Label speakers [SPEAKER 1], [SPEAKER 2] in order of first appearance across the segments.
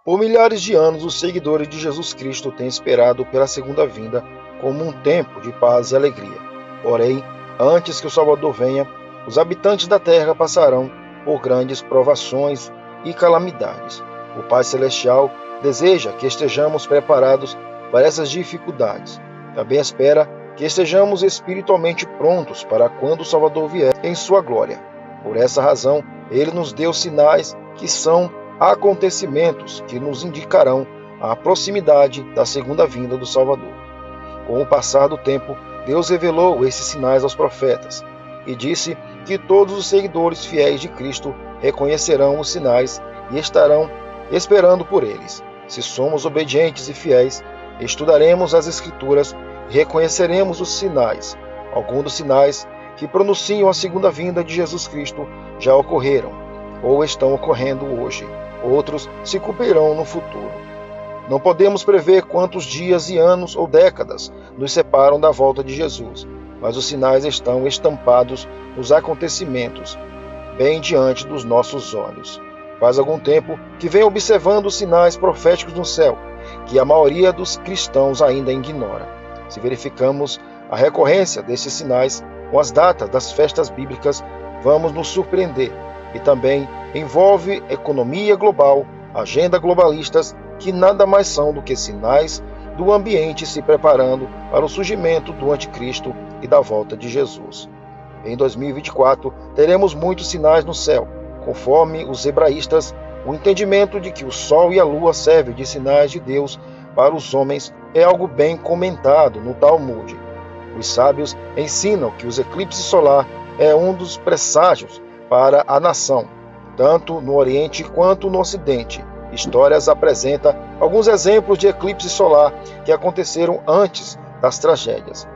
[SPEAKER 1] Por milhares de anos, os seguidores de Jesus Cristo têm esperado pela segunda vinda como um tempo de paz e alegria. Porém, antes que o Salvador venha, os habitantes da terra passarão por grandes provações e calamidades. O Pai Celestial deseja que estejamos preparados para essas dificuldades. Também espera que estejamos espiritualmente prontos para quando o Salvador vier em sua glória. Por essa razão, ele nos deu sinais que são acontecimentos que nos indicarão a proximidade da segunda vinda do Salvador. Com o passar do tempo, Deus revelou esses sinais aos profetas e disse que todos os seguidores fiéis de Cristo reconhecerão os sinais e estarão esperando por eles. Se somos obedientes e fiéis, estudaremos as Escrituras e reconheceremos os sinais. Alguns dos sinais que pronunciam a segunda vinda de Jesus Cristo já ocorreram ou estão ocorrendo hoje. Outros se cumprirão no futuro. Não podemos prever quantos dias e anos ou décadas nos separam da volta de Jesus, mas os sinais estão estampados nos acontecimentos, bem diante dos nossos olhos. Faz algum tempo que venho observando os sinais proféticos no céu, que a maioria dos cristãos ainda ignora. Se verificamos a recorrência desses sinais com as datas das festas bíblicas, vamos nos surpreender. E também envolve economia global, agenda globalistas, que nada mais são do que sinais do ambiente se preparando para o surgimento do anticristo e da volta de Jesus. Em 2024, teremos muitos sinais no céu. Conforme os hebraístas, o entendimento de que o sol e a lua servem de sinais de Deus para os homens é algo bem comentado no Talmud. Os sábios ensinam que os eclipses solar é um dos presságios para a nação, tanto no Oriente quanto no Ocidente. Histórias apresentam alguns exemplos de eclipse solar que aconteceram antes das tragédias.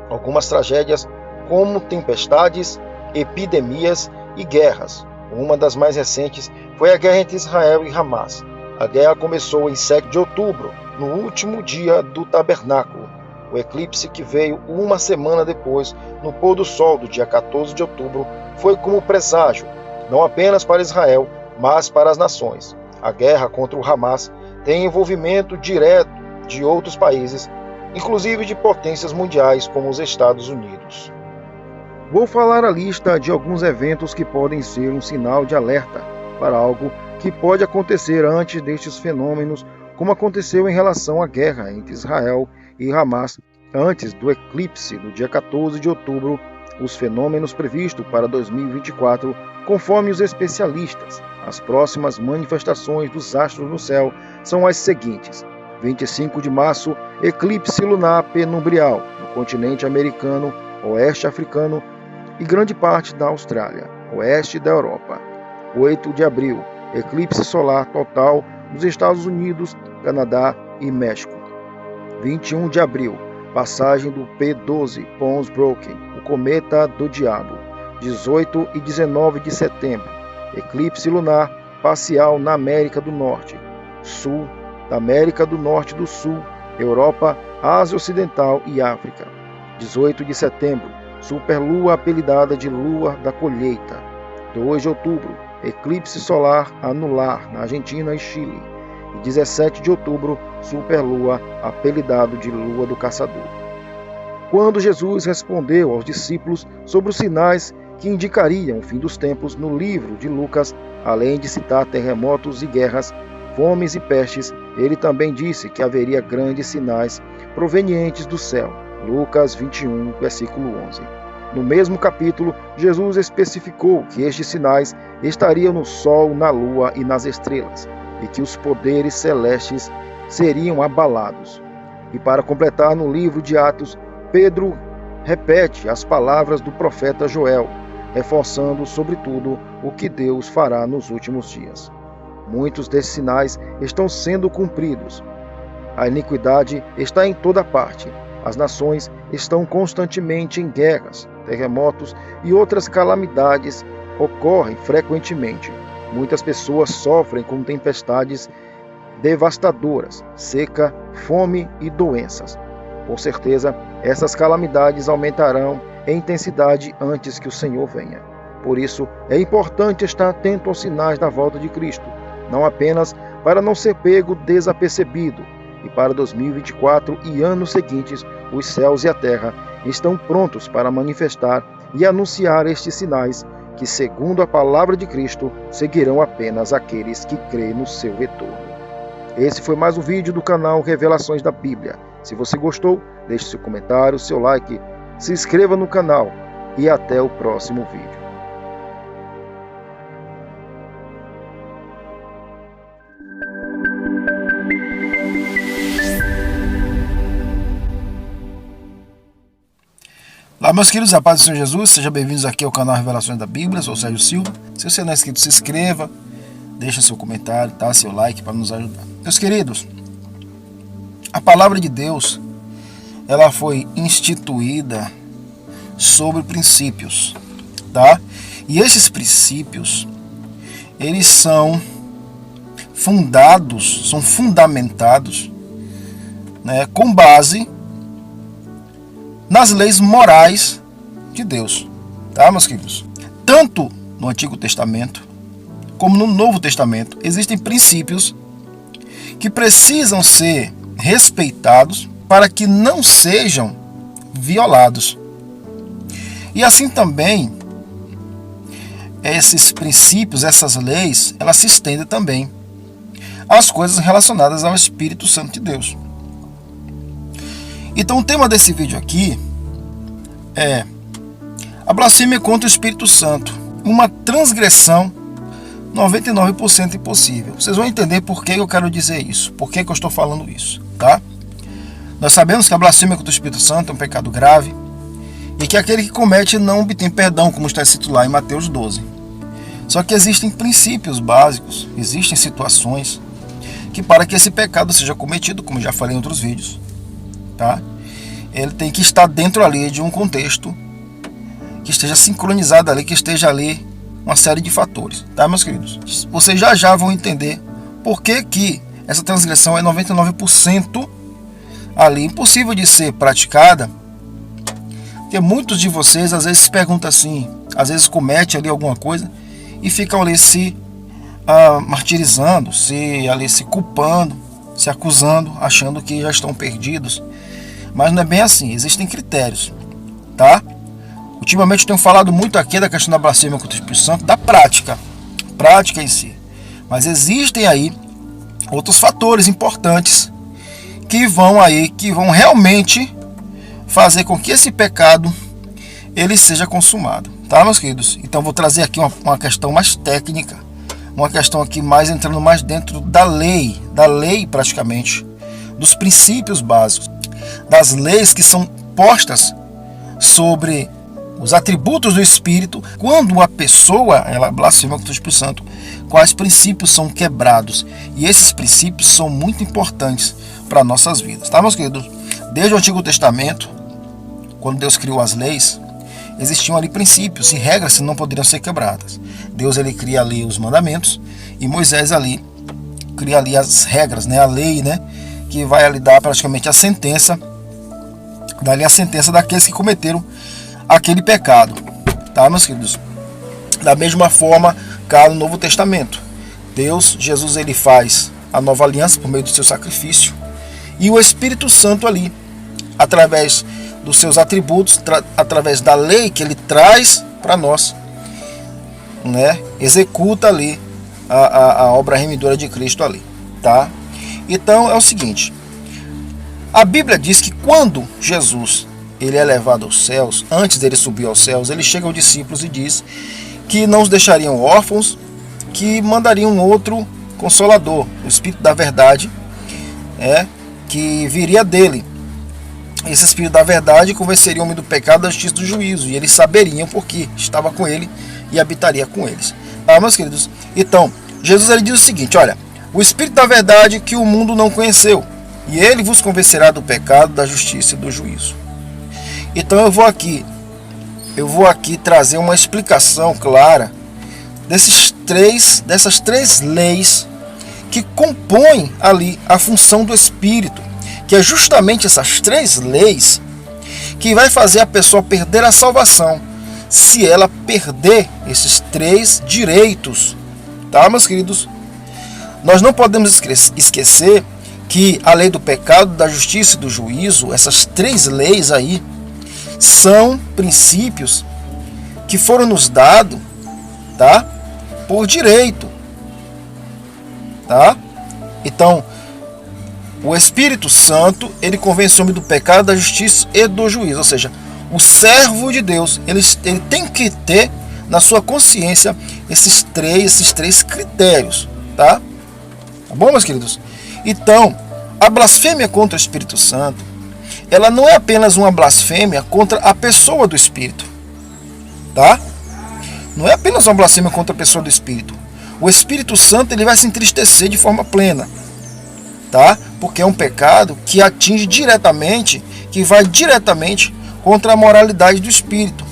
[SPEAKER 1] Algumas tragédias, como tempestades, epidemias e guerras. Uma das mais recentes foi a guerra entre Israel e Hamas. A guerra começou em 7 de outubro, no último dia do tabernáculo. O eclipse, que veio uma semana depois, no pôr do sol do dia 14 de outubro, foi como presságio, não apenas para Israel, mas para as nações. A guerra contra o Hamas tem envolvimento direto de outros países, inclusive de potências mundiais como os Estados Unidos. Vou falar a lista de alguns eventos que podem ser um sinal de alerta para algo que pode acontecer antes destes fenômenos, como aconteceu em relação à guerra entre Israel e Hamas antes do eclipse do dia 14 de outubro. Os fenômenos previstos para 2024, conforme os especialistas, as próximas manifestações dos astros no céu são as seguintes: 25 de março, eclipse lunar penumbrial no continente americano, oeste africano e grande parte da Austrália, oeste da Europa. 8 de abril, eclipse solar total nos Estados Unidos, Canadá e México. 21 de abril, passagem do P12 Pons Broken, o cometa do diabo. 18 e 19 de setembro, eclipse lunar parcial na América do Norte, Sul, da América do Norte e do Sul, Europa, Ásia Ocidental e África. 18 de setembro, superlua apelidada de lua da colheita. 2 de outubro, eclipse solar anular na Argentina e Chile. E 17 de outubro, superlua apelidado de lua do caçador. Quando Jesus respondeu aos discípulos sobre os sinais que indicariam o fim dos tempos no livro de Lucas, além de citar terremotos e guerras, fomes e pestes, ele também disse que haveria grandes sinais provenientes do céu. Lucas 21, versículo 11. No mesmo capítulo, Jesus especificou que estes sinais estariam no sol, na lua e nas estrelas, e que os poderes celestes seriam abalados. E para completar, no livro de Atos, Pedro repete as palavras do profeta Joel, reforçando sobretudo o que Deus fará nos últimos dias. Muitos desses sinais estão sendo cumpridos. A iniquidade está em toda parte. As nações estão constantemente em guerras, terremotos e outras calamidades ocorrem frequentemente. Muitas pessoas sofrem com tempestades devastadoras, seca, fome e doenças. Com certeza, essas calamidades aumentarão em intensidade antes que o Senhor venha. Por isso, é importante estar atento aos sinais da volta de Cristo, não apenas para não ser pego desapercebido. E para 2024 e anos seguintes, os céus e a terra estão prontos para manifestar e anunciar estes sinais que, segundo a palavra de Cristo, seguirão apenas aqueles que creem no seu retorno. Esse foi mais um vídeo do canal Revelações da Bíblia. Se você gostou, deixe seu comentário, seu like, se inscreva no canal e até o próximo vídeo.
[SPEAKER 2] Olá, meus queridos, a paz do Senhor Jesus, sejam bem-vindos aqui ao canal Revelações da Bíblia. Eu sou o Sérgio Silva. Se você não é inscrito, se inscreva, deixa seu comentário, tá? Seu like para nos ajudar. Meus queridos, a palavra de Deus, ela foi instituída sobre princípios, tá? E esses princípios, eles são fundamentados, né, com base nas leis morais de Deus, tá, meus queridos? Tanto no Antigo Testamento como no Novo Testamento existem princípios que precisam ser respeitados para que não sejam violados. E assim também esses princípios, essas leis, elas se estendem também às coisas relacionadas ao Espírito Santo de Deus. Então o tema desse vídeo aqui é a blasfêmia contra o Espírito Santo, uma transgressão 99% impossível. Vocês vão entender por que eu quero dizer isso, por que eu estou falando isso, tá? Nós sabemos que a blasfêmia contra o Espírito Santo é um pecado grave e que aquele que comete não obtém perdão, como está escrito lá em Mateus 12. Só que existem princípios básicos, existem situações que para que esse pecado seja cometido, como já falei em outros vídeos, tá? Ele tem que estar dentro ali de um contexto que esteja sincronizado ali, que esteja ali uma série de fatores, tá, meus queridos? Vocês já vão entender por que essa transgressão é 99% ali impossível de ser praticada. Porque muitos de vocês às vezes se perguntam assim, às vezes comete ali alguma coisa e ficam ali se martirizando, ali se culpando, se acusando, achando que já estão perdidos. Mas não é bem assim, existem critérios, tá? Ultimamente eu tenho falado muito aqui da questão da blasfêmia contra o Espírito Santo, da prática em si. Mas existem aí outros fatores importantes que vão realmente fazer com que esse pecado ele seja consumado, tá, meus queridos? Então vou trazer aqui uma questão mais técnica, uma questão aqui mais entrando mais dentro da lei praticamente, dos princípios básicos, das leis que são postas sobre os atributos do Espírito. Quando a pessoa ela blasfema contra o Espírito Santo, quais princípios são quebrados? E esses princípios são muito importantes para nossas vidas, tá, meus queridos? Desde o Antigo Testamento, quando Deus criou as leis, existiam ali princípios e regras que não poderiam ser quebradas. Deus ele cria ali os mandamentos e Moisés ali cria ali as regras, né, a lei, né, que vai ali dar praticamente a sentença, dali a sentença daqueles que cometeram aquele pecado, tá, meus queridos? Da mesma forma, cá no Novo Testamento, Jesus ele faz a nova aliança por meio do seu sacrifício e o Espírito Santo ali, através dos seus atributos, através da lei que ele traz para nós, né, executa ali a obra remidora de Cristo ali, tá? Então é o seguinte, a Bíblia diz que quando Jesus ele é levado aos céus, antes dele subir aos céus, ele chega aos discípulos e diz que não os deixariam órfãos, que mandariam outro consolador, o Espírito da Verdade, que viria dele. Esse Espírito da Verdade convenceria o homem do pecado, da justiça e do juízo, e eles saberiam porque estava com ele e habitaria com eles. Ah, meus queridos, então, Jesus ele diz o seguinte, olha, o Espírito da Verdade que o mundo não conheceu, e ele vos convencerá do pecado, da justiça e do juízo. Então eu vou aqui trazer uma explicação clara dessas três leis que compõem ali a função do Espírito, que é justamente essas três leis que vai fazer a pessoa perder a salvação, se ela perder esses três direitos, tá, meus queridos? nós não podemos esquecer que a lei do pecado, da justiça e do juízo, essas três leis aí, são princípios que foram nos dados, tá? Por direito, tá? Então, o Espírito Santo, ele convence o homem do pecado, da justiça e do juízo. Ou seja, o servo de Deus, ele tem que ter na sua consciência esses três critérios, tá? Tá bom, meus queridos? Então, a blasfêmia contra o Espírito Santo, ela não é apenas uma blasfêmia contra a pessoa do Espírito, tá? Não é apenas uma blasfêmia contra a pessoa do Espírito. O Espírito Santo, ele vai se entristecer de forma plena, tá? Porque é um pecado que atinge diretamente, que vai diretamente contra a moralidade do Espírito,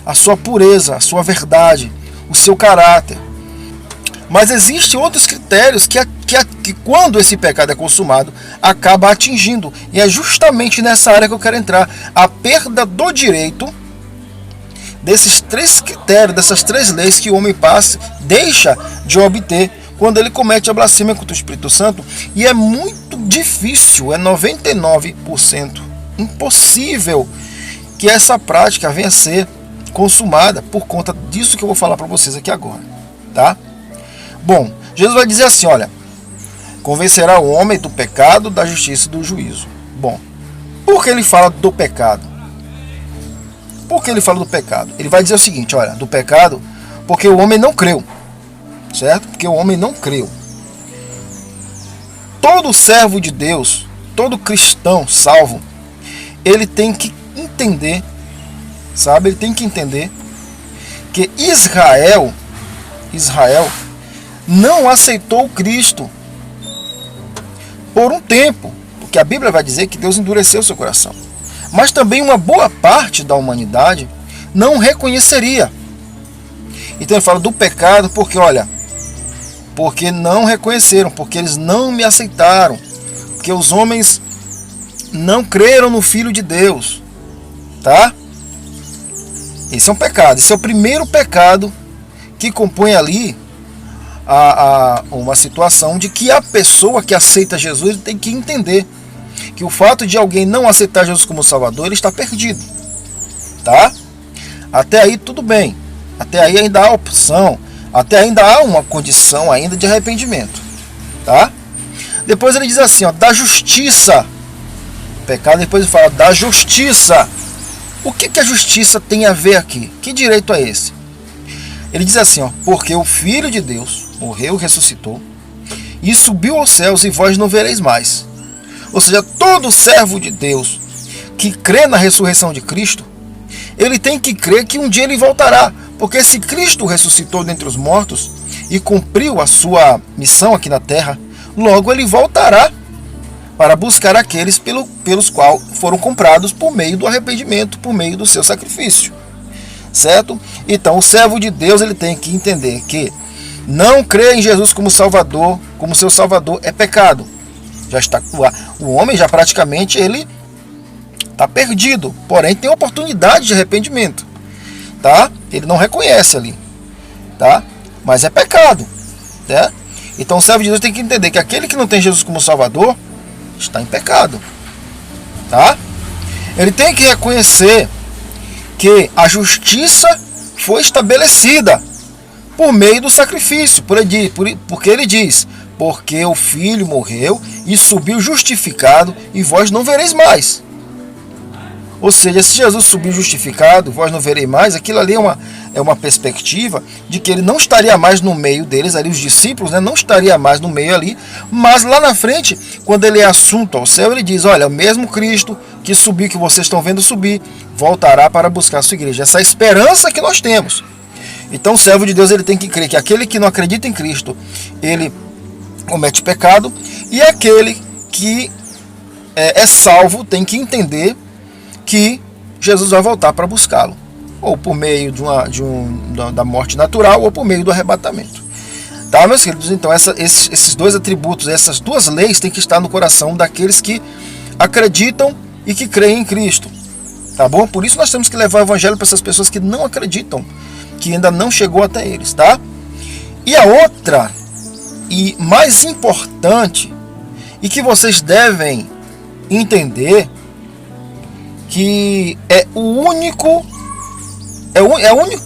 [SPEAKER 2] a sua pureza, a sua verdade, o seu caráter. Mas existem outros critérios que quando esse pecado é consumado, acaba atingindo. E é justamente nessa área que eu quero entrar. A perda do direito desses três critérios, dessas três leis que o homem deixa de obter quando ele comete a blasfêmia contra o Espírito Santo. E é muito difícil, é 99% impossível que essa prática venha a ser consumada por conta disso que eu vou falar para vocês aqui agora, tá? Bom, Jesus vai dizer assim, olha, convencerá o homem do pecado, da justiça e do juízo. Bom, por que ele fala do pecado? Por que ele fala do pecado? Ele vai dizer o seguinte, olha, do pecado, porque o homem não creu, certo? Porque o homem não creu. Todo servo de Deus, todo cristão salvo, ele tem que entender, sabe? Ele tem que entender que Israel não aceitou Cristo por um tempo, porque a Bíblia vai dizer que Deus endureceu seu coração. Mas também uma boa parte da humanidade não reconheceria. Então ele fala do pecado porque, olha, porque não reconheceram, porque eles não me aceitaram, porque os homens não creram no Filho de Deus, tá? Esse é um pecado, esse é o primeiro pecado que compõe ali uma situação de que a pessoa que aceita Jesus tem que entender que o fato de alguém não aceitar Jesus como Salvador, ele está perdido, tá? Até aí tudo bem, até aí ainda há opção, até ainda há uma condição ainda de arrependimento, tá? Depois ele diz assim, ó, da justiça, pecado, depois ele fala da justiça. O que a justiça tem a ver aqui? Que direito é esse? Ele diz assim, ó, porque o Filho de Deus morreu, ressuscitou e subiu aos céus e vós não vereis mais. Ou seja, todo servo de Deus que crê na ressurreição de Cristo, ele tem que crer que um dia ele voltará. Porque se Cristo ressuscitou dentre os mortos e cumpriu a sua missão aqui na terra, logo ele voltará para buscar aqueles pelos quais foram comprados por meio do arrependimento, por meio do seu sacrifício. Certo? Então o servo de Deus, ele tem que entender que não crer em Jesus como Salvador, como seu Salvador, é pecado. Já está, o homem já praticamente ele está perdido, porém tem oportunidade de arrependimento, tá? Ele não reconhece ali, tá? Mas é pecado, né? Então o servo de Deus tem que entender que aquele que não tem Jesus como Salvador está em pecado, tá? Ele tem que reconhecer que a justiça foi estabelecida por meio do sacrifício, porque ele diz, porque o Filho morreu e subiu justificado e vós não vereis mais. Ou seja, se Jesus subiu justificado, vós não vereis mais, aquilo ali é uma perspectiva de que ele não estaria mais no meio deles, ali os discípulos, né, não estaria mais no meio ali, mas lá na frente, quando ele é assunto ao céu, ele diz, olha, o mesmo Cristo que subiu, que vocês estão vendo subir, voltará para buscar a sua igreja. Essa é a esperança que nós temos. Então o servo de Deus, ele tem que crer que aquele que não acredita em Cristo, ele comete pecado, e aquele que é salvo tem que entender que Jesus vai voltar para buscá-lo, ou por meio da morte natural, ou por meio do arrebatamento. Tá, meus queridos? Então esses dois atributos, essas duas leis têm que estar no coração daqueles que acreditam e que creem em Cristo. Tá bom? Por isso nós temos que levar o evangelho para essas pessoas que não acreditam, que ainda não chegou até eles, tá? E a outra e mais importante, e que vocês devem entender, que é o único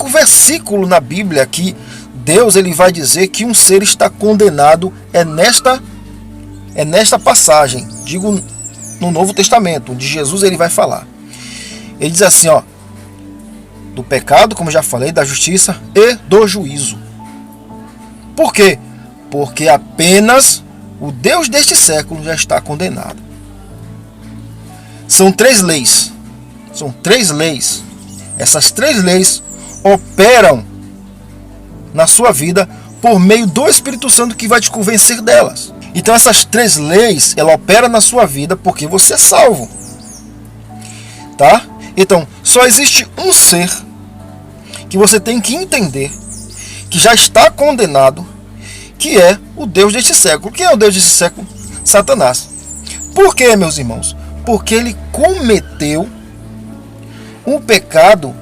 [SPEAKER 2] versículo na Bíblia que Deus ele vai dizer que um ser está condenado, é nesta passagem, digo no Novo Testamento, onde Jesus ele vai falar. Ele diz assim, ó, do pecado, como já falei, da justiça e do juízo. Por quê? Porque apenas o Deus deste século já está condenado. São 3 leis. São 3 leis. Essas 3 leis operam na sua vida por meio do Espírito Santo que vai te convencer delas. Então essas 3 leis, ela opera na sua vida porque você é salvo. Tá? Então, só existe um ser que você tem que entender que já está condenado, que é o Deus deste século. Quem é o Deus deste século? Satanás. Por quê, meus irmãos? Porque ele cometeu um pecado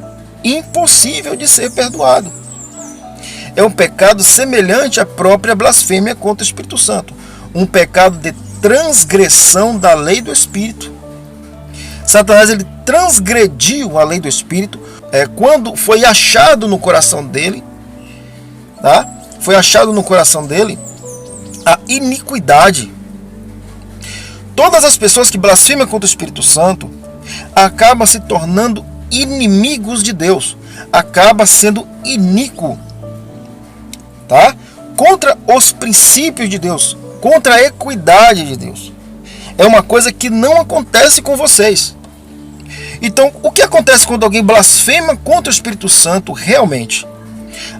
[SPEAKER 2] impossível de ser perdoado. É um pecado semelhante à própria blasfêmia contra o Espírito Santo. Um pecado de transgressão da lei do Espírito. Satanás ele transgrediu a lei do Espírito quando foi achado no coração dele, tá? Foi achado no coração dele a iniquidade. Todas as pessoas que blasfemam contra o Espírito Santo acabam se tornando inimigos de Deus, acaba sendo iníquo, tá? Contra os princípios de Deus, contra a equidade de Deus. É uma coisa que não acontece com vocês. Então, o que acontece quando alguém blasfema contra o Espírito Santo realmente?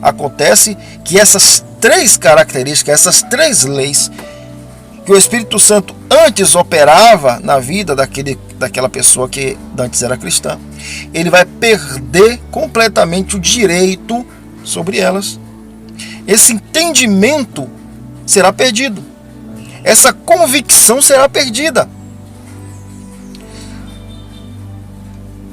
[SPEAKER 2] Acontece que essas 3 características, essas 3 leis que o Espírito Santo antes operava na vida daquela pessoa que antes era cristã, ele vai perder completamente o direito sobre elas. Esse entendimento será perdido. Essa convicção será perdida.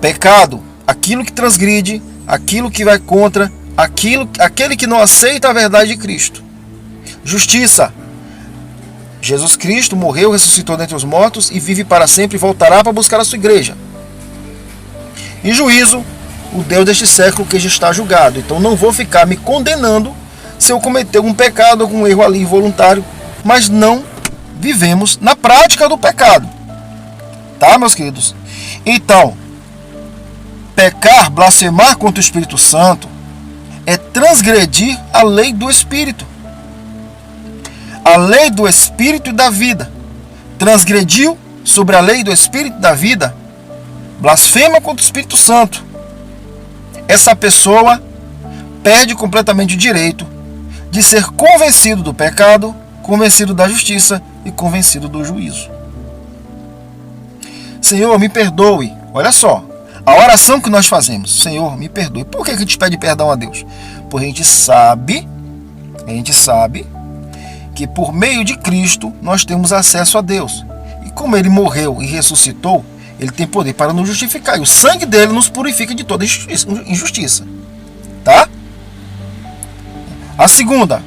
[SPEAKER 2] Pecado, aquilo que transgride, aquilo que vai contra, aquele que não aceita a verdade de Cristo. Justiça, Jesus Cristo morreu, ressuscitou dentre os mortos e vive para sempre e voltará para buscar a sua igreja. E juízo, o Deus deste século que já está julgado. Então não vou ficar me condenando se eu cometer algum pecado, algum erro ali involuntário, mas não vivemos na prática do pecado. Tá, meus queridos? Então, pecar, blasfemar contra o Espírito Santo é transgredir a lei do Espírito. A lei do Espírito e da vida. Transgrediu sobre a lei do Espírito e da vida, blasfema contra o Espírito Santo. Essa pessoa perde completamente o direito de ser convencido do pecado, convencido da justiça e convencido do juízo. Senhor, me perdoe. Olha só, a oração que nós fazemos. Senhor, me perdoe. Por que a gente pede perdão a Deus? Porque a gente sabe que por meio de Cristo nós temos acesso a Deus. E como Ele morreu e ressuscitou, Ele tem poder para nos justificar. E o sangue dele nos purifica de toda injustiça. Tá? A segunda.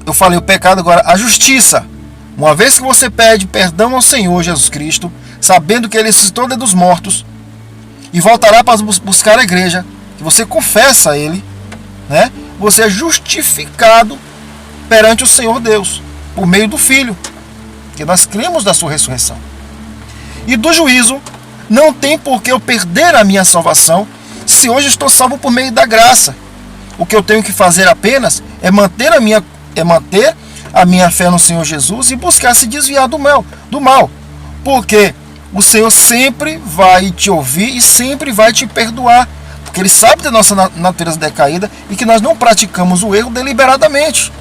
[SPEAKER 2] Eu falei o pecado, agora a justiça. Uma vez que você pede perdão ao Senhor Jesus Cristo, sabendo que Ele ressuscitou dos mortos e voltará para buscar a igreja, que você confessa a Ele, né? Você é justificado perante o Senhor Deus, por meio do Filho, que nós cremos na sua ressurreição. E do juízo, não tem por que eu perder a minha salvação, se hoje estou salvo por meio da graça. O que eu tenho que fazer apenas é manter a minha fé no Senhor Jesus e buscar se desviar do mal. Porque o Senhor sempre vai te ouvir e sempre vai te perdoar. Porque Ele sabe da nossa natureza decaída e que nós não praticamos o erro deliberadamente.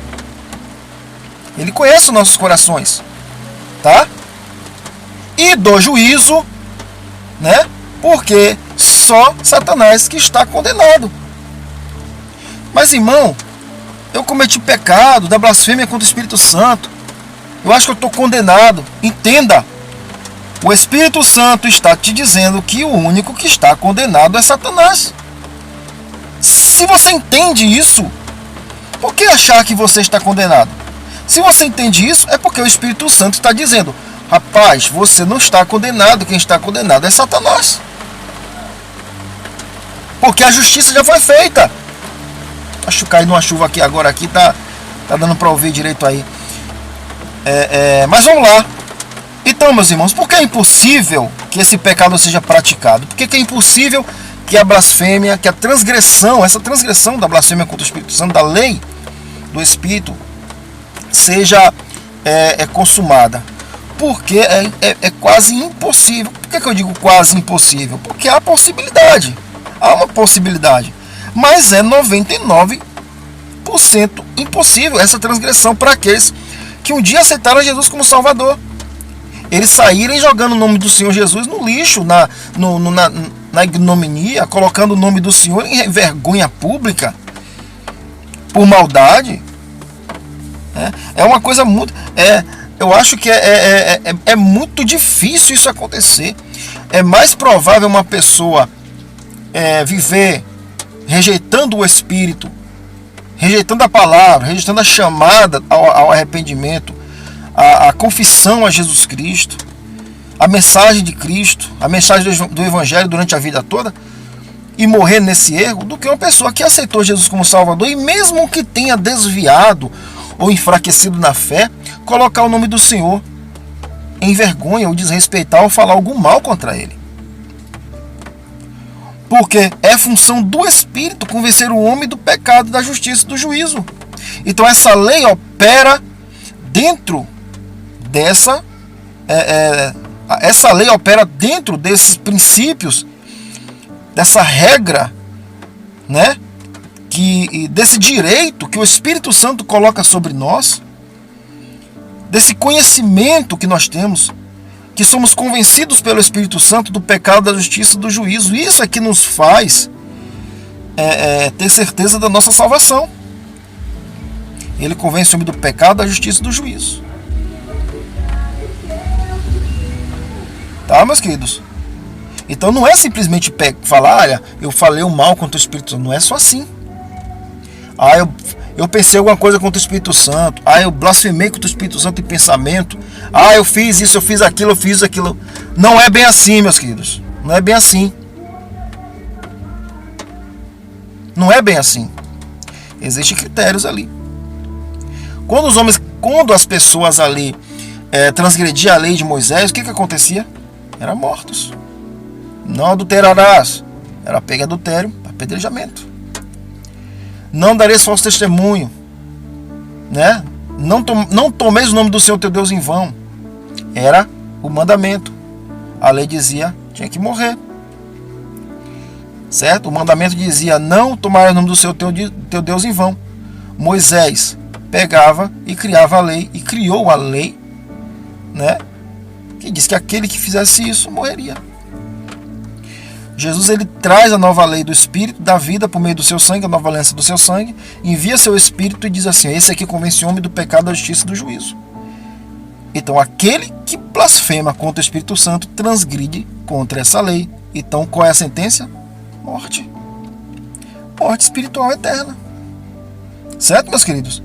[SPEAKER 2] Ele conhece os nossos corações. Tá? E do juízo, né? Porque só Satanás que está condenado. Mas, irmão, eu cometi pecado da blasfêmia contra o Espírito Santo. Eu acho que eu estou condenado. Entenda. O Espírito Santo está te dizendo que o único que está condenado é Satanás. Se você entende isso, Por que achar que você está condenado? Se você entende isso, é porque o Espírito Santo está dizendo: rapaz, você não está condenado, quem está condenado é Satanás. Porque a justiça já foi feita. Acho que caiu numa chuva aqui agora, aqui tá dando para ouvir direito aí. Mas vamos lá. Então, meus irmãos, por que é impossível que esse pecado seja praticado? Por que é impossível que a blasfêmia, que a transgressão, essa transgressão da blasfêmia contra o Espírito Santo, da lei do Espírito, seja consumada? Porque é quase impossível. Por que eu digo quase impossível? Porque há possibilidade. Há uma possibilidade. Mas é 99% impossível essa transgressão para aqueles que um dia aceitaram Jesus como Salvador. Eles saírem jogando o nome do Senhor Jesus no lixo, na ignominia, colocando o nome do Senhor em vergonha pública, por maldade. É uma coisa muito... eu acho que é muito difícil isso acontecer. É mais provável uma pessoa viver rejeitando o Espírito, rejeitando a palavra, rejeitando a chamada ao arrependimento, a confissão a Jesus Cristo, a mensagem de Cristo, a mensagem do Evangelho durante a vida toda, e morrer nesse erro, do que uma pessoa que aceitou Jesus como Salvador e mesmo que tenha desviado ou enfraquecido na fé, colocar o nome do Senhor em vergonha, ou desrespeitar, ou falar algum mal contra Ele. Porque é função do Espírito convencer o homem do pecado, da justiça e do juízo. Então essa lei opera dentro dessa... essa lei opera dentro desses princípios, dessa regra, né? Desse direito que o Espírito Santo coloca sobre nós, desse conhecimento que nós temos, que somos convencidos pelo Espírito Santo do pecado, da justiça e do juízo. Isso é que nos faz ter certeza da nossa salvação. Ele convence o homem do pecado, da justiça e do juízo. Tá, meus queridos? Então não é simplesmente falar: olha, eu falei o mal contra o Espírito Santo. Não é só assim. Eu pensei alguma coisa contra o Espírito Santo. Eu blasfemei contra o Espírito Santo em pensamento. Eu fiz isso, eu fiz aquilo. Não é bem assim, meus queridos. Não é bem assim. Não é bem assim. Existem critérios ali. Quando as pessoas ali transgrediam a lei de Moisés, o que acontecia? Eram mortos. Não adulterarás. Era pega adultério, apedrejamento. Não dareis falso testemunho, né? Não tomeis o nome do Senhor teu Deus em vão. Era o mandamento. A lei dizia, tinha que morrer, certo? O mandamento dizia: não tomar o nome do Senhor teu Deus em vão. Moisés pegava e criava a lei, e criou a lei, né? Que diz que aquele que fizesse isso morreria. Jesus, ele traz a nova lei do Espírito, da vida, por meio do seu sangue, a nova aliança do seu sangue, envia seu Espírito e diz assim: esse aqui convence o homem do pecado, da justiça e do juízo. Então aquele que blasfema contra o Espírito Santo transgride contra essa lei. Então qual é a sentença? Morte. Morte espiritual eterna. Certo, meus queridos?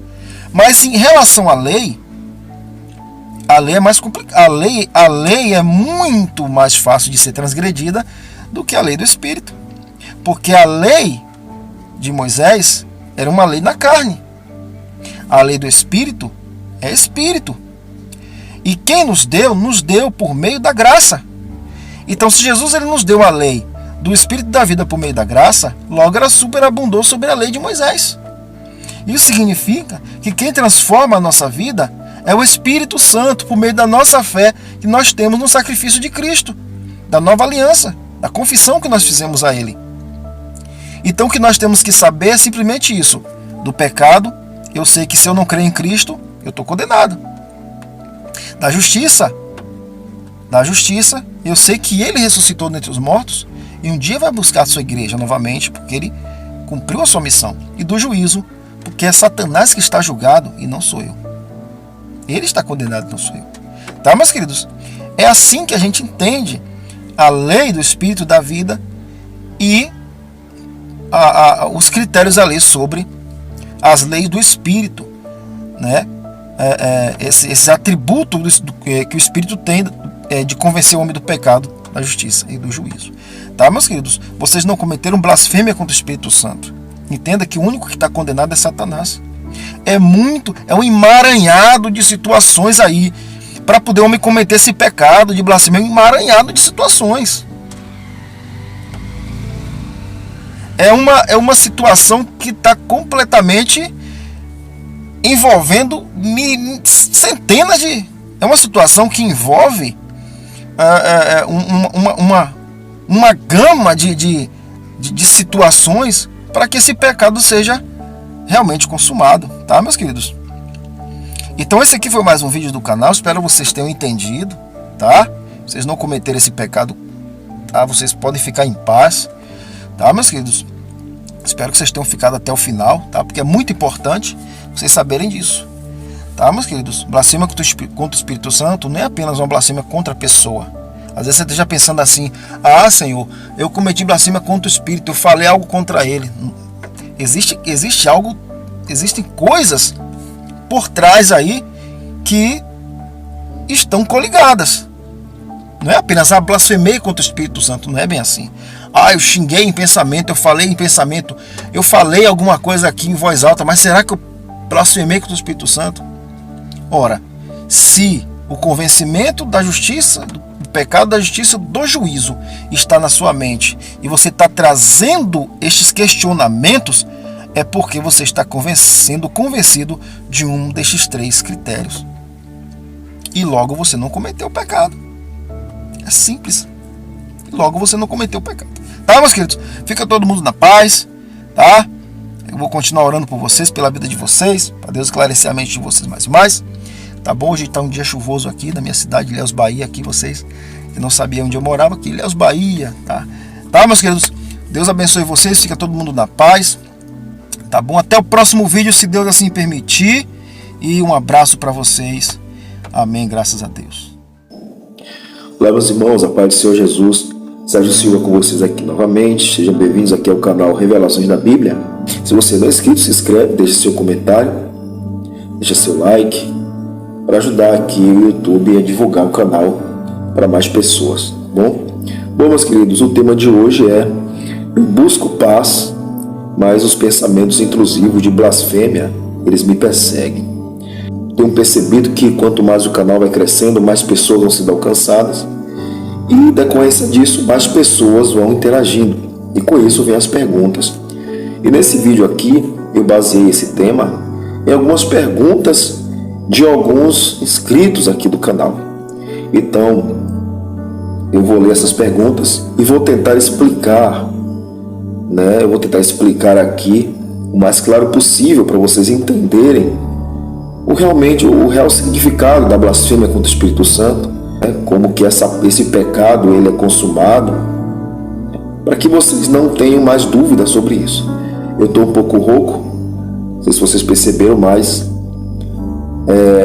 [SPEAKER 2] Mas em relação à lei, a lei é mais complicada. A lei é muito mais fácil de ser transgredida do que a lei do Espírito. Porque a lei de Moisés era uma lei na carne. A lei do Espírito é Espírito. E quem nos deu por meio da graça. Então, se Jesus ele nos deu a lei do Espírito da vida por meio da graça, logo ela superabundou sobre a lei de Moisés. Isso significa que quem transforma a nossa vida é o Espírito Santo, por meio da nossa fé que nós temos no sacrifício de Cristo, da nova aliança, da confissão que nós fizemos a Ele. Então o que nós temos que saber é simplesmente isso. Do pecado, eu sei que se eu não crer em Cristo, eu estou condenado. Da justiça, eu sei que Ele ressuscitou dentre os mortos e um dia vai buscar a sua igreja novamente, porque Ele cumpriu a sua missão. E do juízo, porque é Satanás que está julgado e não sou eu. Ele está condenado, não sou eu. Tá, meus queridos? É assim que a gente entende a lei do Espírito da vida e os critérios ali sobre as leis do Espírito, né? Esse atributo que o Espírito tem de convencer o homem do pecado, da justiça e do juízo. Tá, meus queridos? Vocês não cometeram blasfêmia contra o Espírito Santo. Entenda que o único que está condenado é Satanás. É um emaranhado de situações aí para poder o homem cometer esse pecado de blasfêmia, um emaranhado de situações. É uma situação que está completamente envolvendo centenas de... É uma situação que envolve uma gama de situações para que esse pecado seja realmente consumado, tá, meus queridos? Então esse aqui foi mais um vídeo do canal, espero vocês tenham entendido, tá? Vocês não cometerem esse pecado, tá? Vocês podem ficar em paz, tá, meus queridos? Espero que vocês tenham ficado até o final, tá? Porque é muito importante vocês saberem disso, tá, meus queridos? Blasfêmia contra o Espírito Santo não é apenas uma blasfêmia contra a pessoa. Às vezes você esteja pensando assim: ah, Senhor, eu cometi blasfêmia contra o Espírito, eu falei algo contra ele. Existe algo, existem coisas por trás aí que estão coligadas. Não é apenas blasfemei contra o Espírito Santo, não é bem assim. Ah, eu xinguei em pensamento, eu falei em pensamento, eu falei alguma coisa aqui em voz alta, mas será que eu blasfemei contra o Espírito Santo? Ora, se o convencimento da justiça, do pecado, da justiça, do juízo está na sua mente e você está trazendo estes questionamentos, é porque você está sendo convencido de um destes 3 critérios. E logo você não cometeu o pecado. É simples. E logo você não cometeu o pecado. Tá, meus queridos? Fica todo mundo na paz, tá? Eu vou continuar orando por vocês, pela vida de vocês, para Deus esclarecer a mente de vocês mais e mais. Tá bom? Hoje está um dia chuvoso aqui na minha cidade, Ilhéus, Bahia. Aqui vocês que não sabiam onde eu morava, aqui Ilhéus, Bahia, tá? Tá, meus queridos? Deus abençoe vocês, fica todo mundo na paz. Tá bom? Até o próximo vídeo, se Deus assim permitir. E um abraço para vocês. Amém, graças a Deus.
[SPEAKER 3] Olá, meus irmãos, a paz do Senhor Jesus. Sérgio Silva com vocês aqui novamente. Sejam bem-vindos aqui ao canal Revelações da Bíblia. Se você não é inscrito, se inscreve, deixe seu comentário, deixe seu like, para ajudar aqui o YouTube a divulgar o canal para mais pessoas, tá bom? Bom, meus queridos, o tema de hoje é: eu busco paz, mas os pensamentos intrusivos de blasfêmia, eles me perseguem. Tenho percebido que quanto mais o canal vai crescendo, mais pessoas vão sendo alcançadas, e em decorrência disso, mais pessoas vão interagindo, e com isso vem as perguntas. E nesse vídeo aqui, eu baseei esse tema em algumas perguntas de alguns inscritos aqui do canal. Então, eu vou ler essas perguntas e vou tentar explicar, né? Eu vou tentar explicar aqui o mais claro possível para vocês entenderem o real significado da blasfêmia contra o Espírito Santo, né? Como que esse pecado ele é consumado, para que vocês não tenham mais dúvida sobre isso. Eu estou um pouco rouco, não sei se vocês perceberam, mas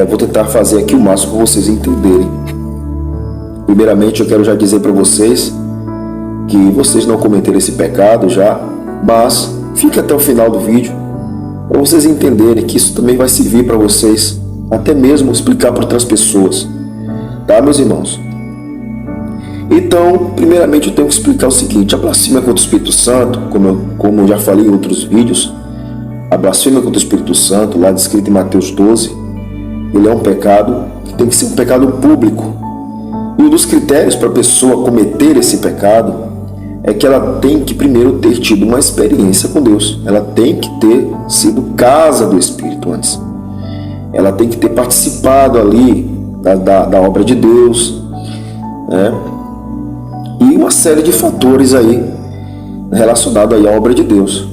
[SPEAKER 3] vou tentar fazer aqui o máximo para vocês entenderem. Primeiramente, eu quero já dizer para vocês que vocês não cometeram esse pecado já, mas fique até o final do vídeo para vocês entenderem que isso também vai servir para vocês, até mesmo explicar para outras pessoas, tá, meus irmãos? Então, primeiramente eu tenho que explicar o seguinte: a blasfêmia contra o Espírito Santo, como eu já falei em outros vídeos, a blasfêmia contra o Espírito Santo, lá descrito em Mateus 12, ele é um pecado que tem que ser um pecado público. E um dos critérios para a pessoa cometer esse pecado é que ela tem que primeiro ter tido uma experiência com Deus. Ela tem que ter sido casa do Espírito antes. Ela tem que ter participado ali da obra de Deus, né? E uma série de fatores aí relacionados aí à obra de Deus,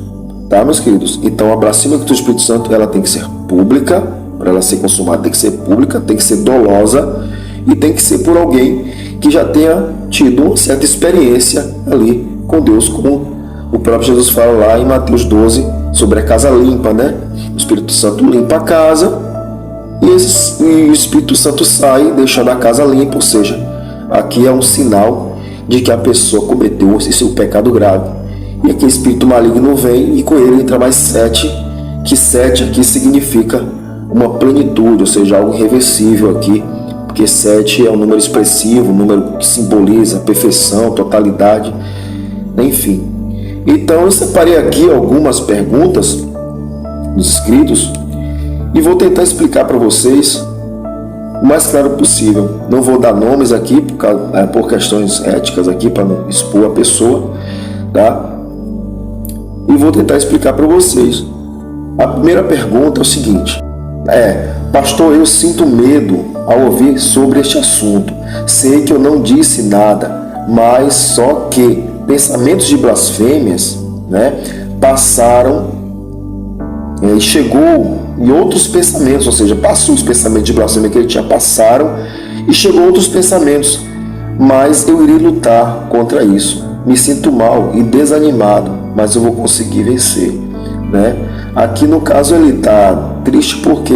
[SPEAKER 3] tá, meus queridos? Então a blasfêmia contra o Espírito Santo, ela tem que ser pública. Para ela ser consumada tem que ser pública, tem que ser dolosa e tem que ser por alguém que já tenha tido uma certa experiência ali com Deus, como o próprio Jesus fala lá em Mateus 12 sobre a casa limpa, né? O Espírito Santo limpa a casa e o Espírito Santo sai deixando a casa limpa, ou seja, aqui é um sinal de que a pessoa cometeu esse seu pecado grave. E aqui o espírito maligno vem e com ele entra mais 7 que 7 aqui significa uma plenitude, ou seja, algo irreversível aqui, porque 7 é um número expressivo, um número que simboliza perfeição, totalidade, enfim. Então eu separei aqui algumas perguntas nos escritos e vou tentar explicar para vocês o mais claro possível. Não vou dar nomes aqui por questões éticas aqui, para não expor a pessoa, tá? E vou tentar explicar para vocês. A primeira pergunta é o seguinte: pastor, eu sinto medo ao ouvir sobre este assunto. Sei que eu não disse nada, mas só que pensamentos de blasfêmias, né, passaram e chegou em outros pensamentos, ou seja, passou os pensamentos de blasfêmia que ele tinha, passaram e chegou outros pensamentos, mas eu irei lutar contra isso. Me sinto mal e desanimado, mas eu vou conseguir vencer, né? Aqui no caso ele está triste porque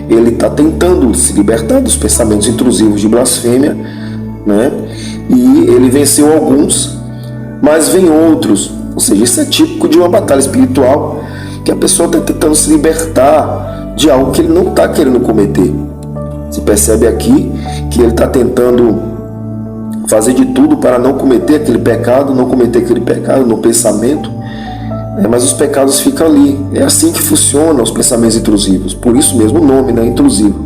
[SPEAKER 3] ele está tentando se libertar dos pensamentos intrusivos de blasfêmia, né? E ele venceu alguns, mas vem outros. Ou seja, isso é típico de uma batalha espiritual, que a pessoa está tentando se libertar de algo que ele não está querendo cometer. Se percebe aqui que ele está tentando fazer de tudo para não cometer aquele pecado no pensamento, mas os pecados ficam ali. É assim que funcionam os pensamentos intrusivos. Por isso mesmo o nome, né? Intrusivo.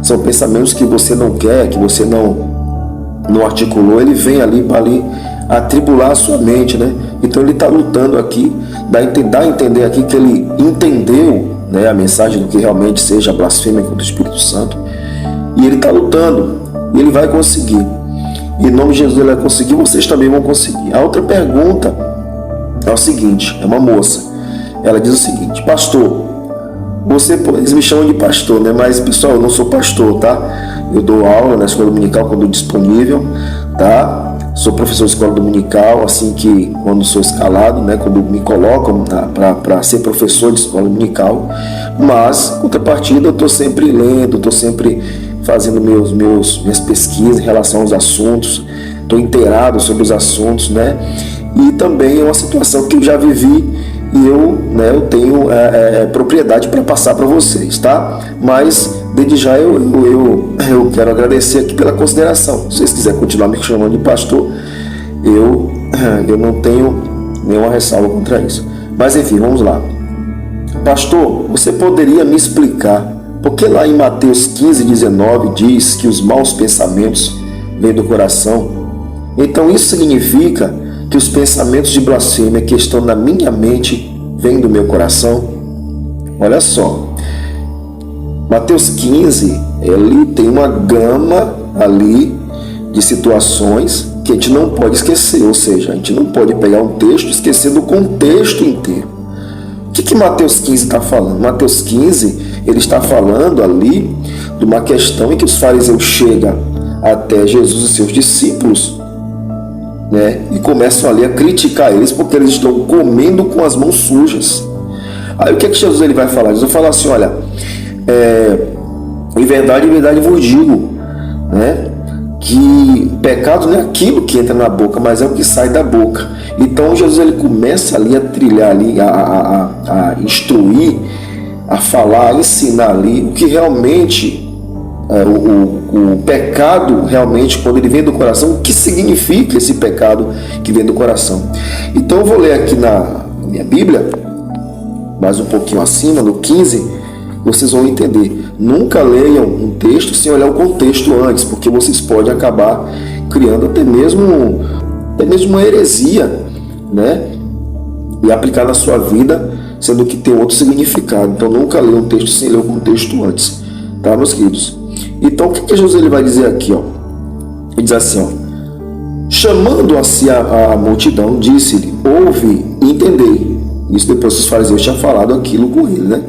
[SPEAKER 3] São pensamentos que você não quer, que você não articulou, ele vem ali para atribular a sua mente, né? Então ele está lutando aqui, dá a entender aqui que ele entendeu, né, a mensagem do que realmente seja a blasfêmia contra o Espírito Santo, e ele está lutando, e ele vai conseguir. Em nome de Jesus ele vai conseguir, vocês também vão conseguir. A outra pergunta é o seguinte, é uma moça, ela diz o seguinte: pastor, eles me chamam de pastor, né? Mas pessoal, eu não sou pastor, tá? Eu dou aula na escola dominical quando disponível, tá? Sou professor de escola dominical, assim que quando sou escalado, né? Quando me colocam para ser professor de escola dominical. Mas, em contrapartida, eu estou sempre lendo, estou sempre fazendo minhas pesquisas em relação aos assuntos, estou inteirado sobre os assuntos, né? E também é uma situação que eu já vivi e eu tenho propriedade para passar para vocês, tá? Mas desde já eu quero agradecer aqui pela consideração. Se vocês quiserem continuar me chamando de pastor, eu não tenho nenhuma ressalva contra isso. Mas enfim, vamos lá. Pastor, você poderia me explicar por que lá em Mateus 15:19 diz que os maus pensamentos vêm do coração? Então isso significa que os pensamentos de blasfêmia que estão na minha mente vêm do meu coração? Olha só, Mateus 15, ele tem uma gama ali de situações que a gente não pode esquecer, ou seja, a gente não pode pegar um texto e esquecer do contexto inteiro. O que Mateus 15 está falando? Mateus 15, ele está falando ali de uma questão em que os fariseus chegam até Jesus e seus discípulos, né, e começam ali a criticar eles porque eles estão comendo com as mãos sujas. Aí o que Jesus ele vai falar? Jesus vai falar assim: olha, em verdade vos digo, né, que pecado não é aquilo que entra na boca, mas é o que sai da boca. Então Jesus ele começa ali a trilhar ali, a instruir, a falar, a ensinar ali o que realmente o pecado realmente, quando ele vem do coração, o que significa esse pecado que vem do coração. Então eu vou ler aqui na minha Bíblia, mais um pouquinho acima, no 15, vocês vão entender. Nunca leiam um texto sem olhar o contexto antes, porque vocês podem acabar criando até mesmo uma heresia, né? E aplicar na sua vida, sendo que tem outro significado. Então nunca leiam um texto sem ler o contexto antes, tá, meus queridos? Então o que Jesus ele vai dizer aqui, ó? Ele diz assim, ó: chamando a si a multidão, disse-lhe: ouve e entendei. Isso depois os fariseus tinham falado aquilo com ele, né?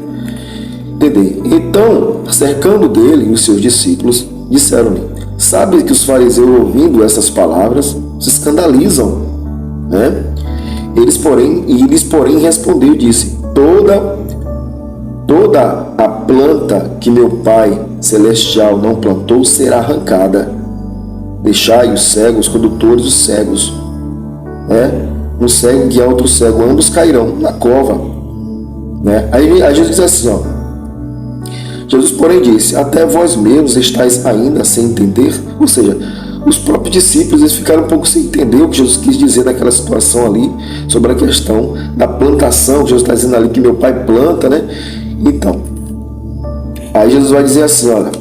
[SPEAKER 3] Entender. Então, cercando dele e os seus discípulos, disseram-lhe: sabe que os fariseus, ouvindo essas palavras, se escandalizam, né? Eles, porém, respondeu e disse: toda a planta que meu Pai Celestial não plantou será arrancada. Deixai os cegos condutores dos cegos, né? Um cego guia outro cego, ambos cairão na cova. Né? Aí Jesus diz assim, ó, Jesus, porém, disse: até vós mesmos estáis ainda sem entender? Ou seja, os próprios discípulos eles ficaram um pouco sem entender o que Jesus quis dizer naquela situação ali, sobre a questão da plantação. Jesus está dizendo ali que meu pai planta, né? Então, aí Jesus vai dizer assim, olha,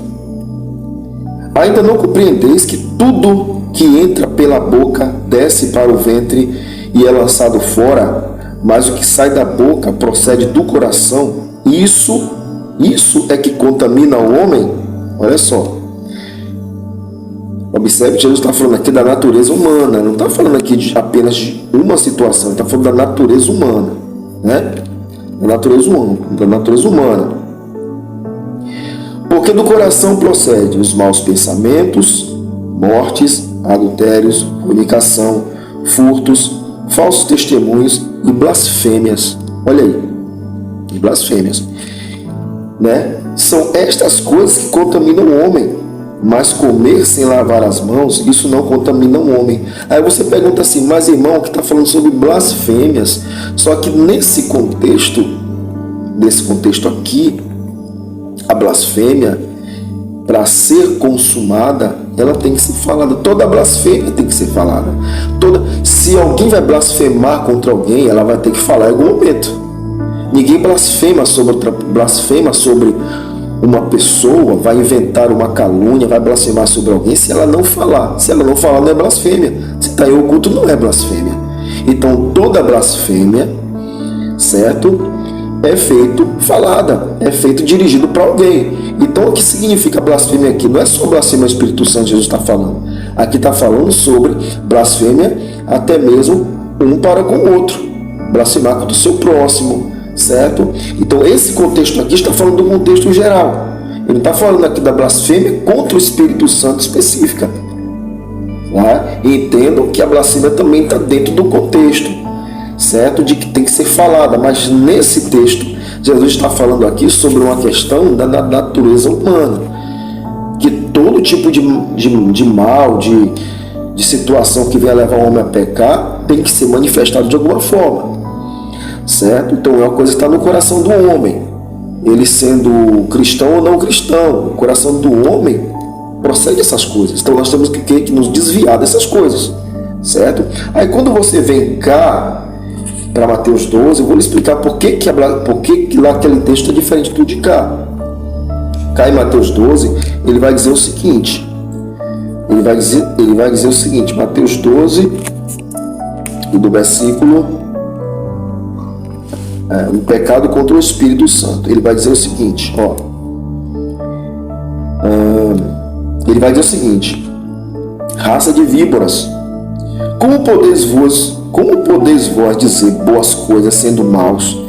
[SPEAKER 3] ainda não compreendeis que tudo que entra pela boca desce para o ventre e é lançado fora, mas o que sai da boca procede do coração. Isso é que contamina o homem. Olha só. Observe que Jesus está falando aqui da natureza humana. Não está falando aqui apenas de uma situação. Ele está falando da natureza humana. Né? Da natureza humana. Porque do coração procede os maus pensamentos, mortes, adultérios, fornicação, furtos, falsos testemunhos e blasfêmias. Olha aí. Blasfêmias. Né? São estas coisas que contaminam o homem, mas comer sem lavar as mãos, isso não contamina o homem. Aí você pergunta assim, mas irmão, que está falando sobre blasfêmias, só que nesse contexto aqui, a blasfêmia, para ser consumada, ela tem que ser falada. Toda blasfêmia tem que ser falada. Se alguém vai blasfemar contra alguém, ela vai ter que falar em algum momento. Ninguém blasfema sobre uma pessoa, vai inventar uma calúnia, vai blasfemar sobre alguém se ela não falar. Se ela não falar, não é blasfêmia. Se está em oculto, não é blasfêmia. Então, toda blasfêmia, certo? É feito falada, é feito dirigido para alguém. Então, o que significa blasfêmia aqui? Não é só blasfêmia ao Espírito Santo que Jesus está falando. Aqui está falando sobre blasfêmia até mesmo um para com o outro. Blasfemar contra o seu próximo. Certo? Então esse contexto aqui está falando do contexto geral. Ele não está falando aqui da blasfêmia contra o Espírito Santo específica. Tá? E entendam que a blasfêmia também está dentro do contexto, certo? De que tem que ser falada. Mas nesse texto, Jesus está falando aqui sobre uma questão da natureza humana. Que todo tipo de mal, de situação que venha levar o homem a pecar, tem que ser manifestado de alguma forma. Certo? Então é uma coisa que está no coração do homem. Ele sendo cristão ou não cristão, o coração do homem procede essas coisas. Então nós temos que nos desviar dessas coisas. Certo? Aí quando você vem cá para Mateus 12, eu vou lhe explicar por que lá aquele texto é diferente do de cá. Cá em Mateus 12, ele vai dizer o seguinte. Ele vai dizer o seguinte, Mateus 12, e do versículo o pecado contra o Espírito Santo. Ele vai dizer o seguinte, ó. Ele vai dizer o seguinte: raça de víboras, como podeis vós dizer boas coisas sendo maus?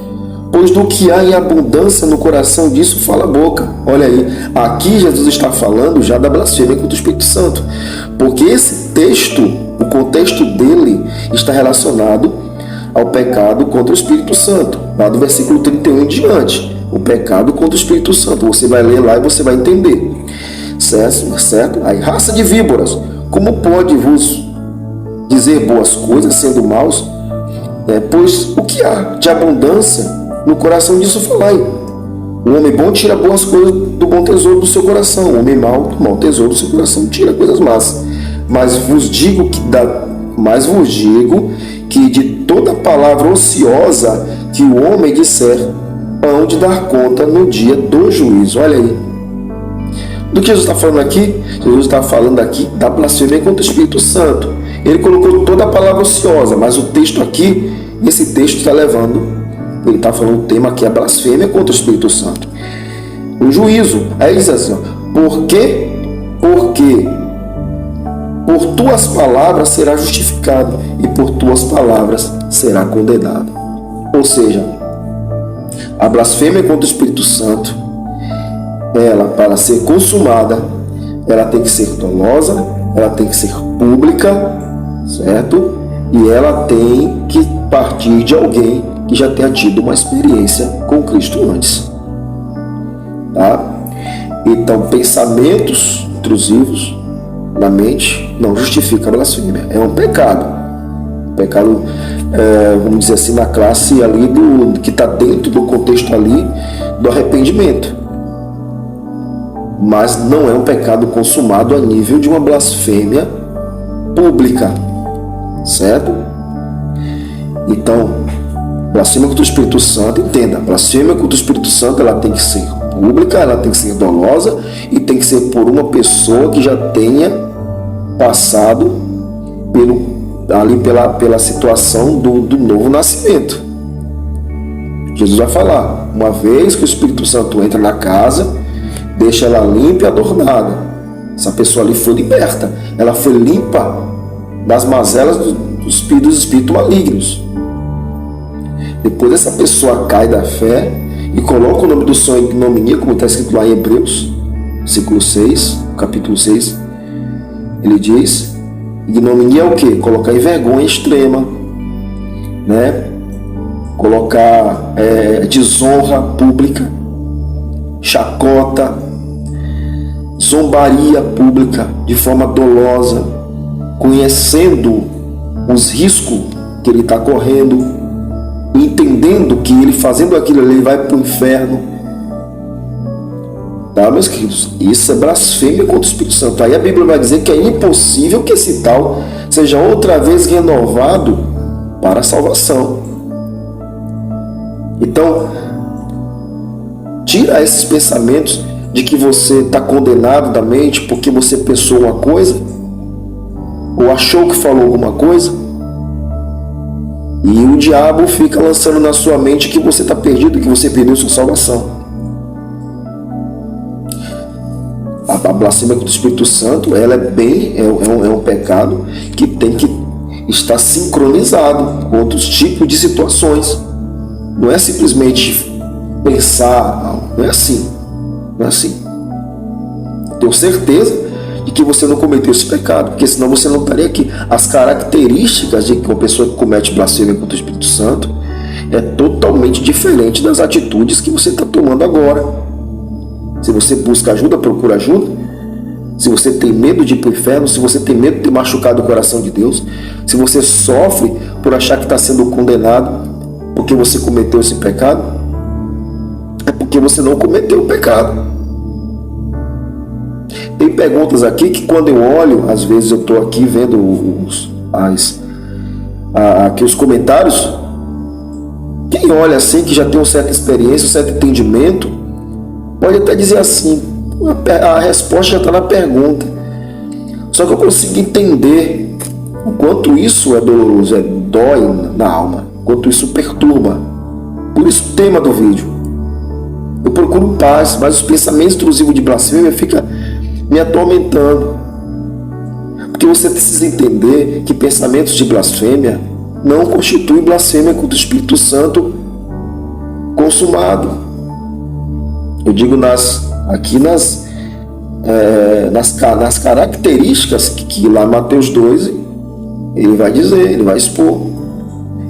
[SPEAKER 3] Pois do que há em abundância no coração, disso fala a boca. Olha aí, aqui Jesus está falando já da blasfêmia contra o Espírito Santo, porque esse texto, o contexto dele está relacionado ao pecado contra o Espírito Santo, lá do versículo 31 em diante. O pecado contra o Espírito Santo. Você vai ler lá e você vai entender. Certo? Aí, raça de víboras, como pode vos dizer boas coisas sendo maus? Pois o que há de abundância no coração, disso falai. O homem bom tira boas coisas do bom tesouro do seu coração. O homem mau do mau tesouro do seu coração tira coisas más. Mas vos digo que de toda palavra ociosa que o homem disser, hão de dar conta no dia do juízo. Olha aí. Do que Jesus está falando aqui? Jesus está falando aqui da blasfêmia contra o Espírito Santo. Ele colocou toda a palavra ociosa, mas o texto aqui, esse texto está levando, ele está falando o tema aqui, a blasfêmia contra o Espírito Santo. O juízo. Aí diz assim, porque por tuas palavras será justificado e por tuas palavras será condenado. Ou seja, a blasfêmia contra o Espírito Santo, ela, para ser consumada, ela tem que ser dolosa, ela tem que ser pública, certo? E ela tem que partir de alguém que já tenha tido uma experiência com Cristo antes. Tá? Então, pensamentos intrusivos na mente não justifica a blasfêmia. É um pecado. Pecado, vamos dizer assim, na classe ali que está dentro do contexto ali do arrependimento. Mas não é um pecado consumado a nível de uma blasfêmia pública, certo? Então, blasfêmia contra o Espírito Santo, entenda, blasfêmia contra o Espírito Santo, ela tem que ser pública, ela tem que ser dolosa e tem que ser por uma pessoa que já tenha passado pela situação do novo nascimento. Jesus vai falar, uma vez que o Espírito Santo entra na casa, deixa ela limpa e adornada. Essa pessoa ali foi liberta, ela foi limpa das mazelas dos espíritos malignos. Depois essa pessoa cai da fé e coloca o nome do Senhor em ignominia, como está escrito lá em Hebreus, capítulo 6. Ele diz, ignominia é o quê? Colocar em vergonha extrema, né? Colocar desonra pública, chacota, zombaria pública de forma dolosa, conhecendo os riscos que ele está correndo, entendendo que ele fazendo aquilo ali, ele vai para o inferno. Tá, meus queridos? Isso é blasfêmia contra o Espírito Santo. Aí a Bíblia vai dizer que é impossível que esse tal seja outra vez renovado para a salvação. Então, tira esses pensamentos de que você está condenado da mente porque você pensou uma coisa ou achou que falou alguma coisa, e o diabo fica lançando na sua mente que você está perdido, que você perdeu sua salvação. A blasfêmia contra o Espírito Santo, ela é um pecado que tem que estar sincronizado com outros tipos de situações. Não é simplesmente pensar, não é assim. Não é assim. Tenho certeza de que você não cometeu esse pecado, porque senão você não estaria aqui. As características de uma pessoa que comete blasfêmia contra o Espírito Santo é totalmente diferente das atitudes que você está tomando agora. Se você busca ajuda, procura ajuda. Se você tem medo de ir para o inferno, se você tem medo de ter machucado o coração de Deus, se você sofre por achar que está sendo condenado porque você cometeu esse pecado, é porque você não cometeu o pecado. Tem perguntas aqui que quando eu olho, às vezes eu estou aqui vendo aqui os comentários, quem olha assim, que já tem uma certa experiência, um certo entendimento, pode até dizer assim, a resposta já está na pergunta. Só que eu consigo entender o quanto isso é doloroso, dói na alma, o quanto isso perturba. Por isso o tema do vídeo. Eu procuro paz, mas os pensamentos intrusivos de blasfêmia ficam me atormentando. Porque você precisa entender que pensamentos de blasfêmia não constituem blasfêmia contra o Espírito Santo consumado. Eu digo nas características que lá Mateus 12 ele vai dizer, ele vai expor.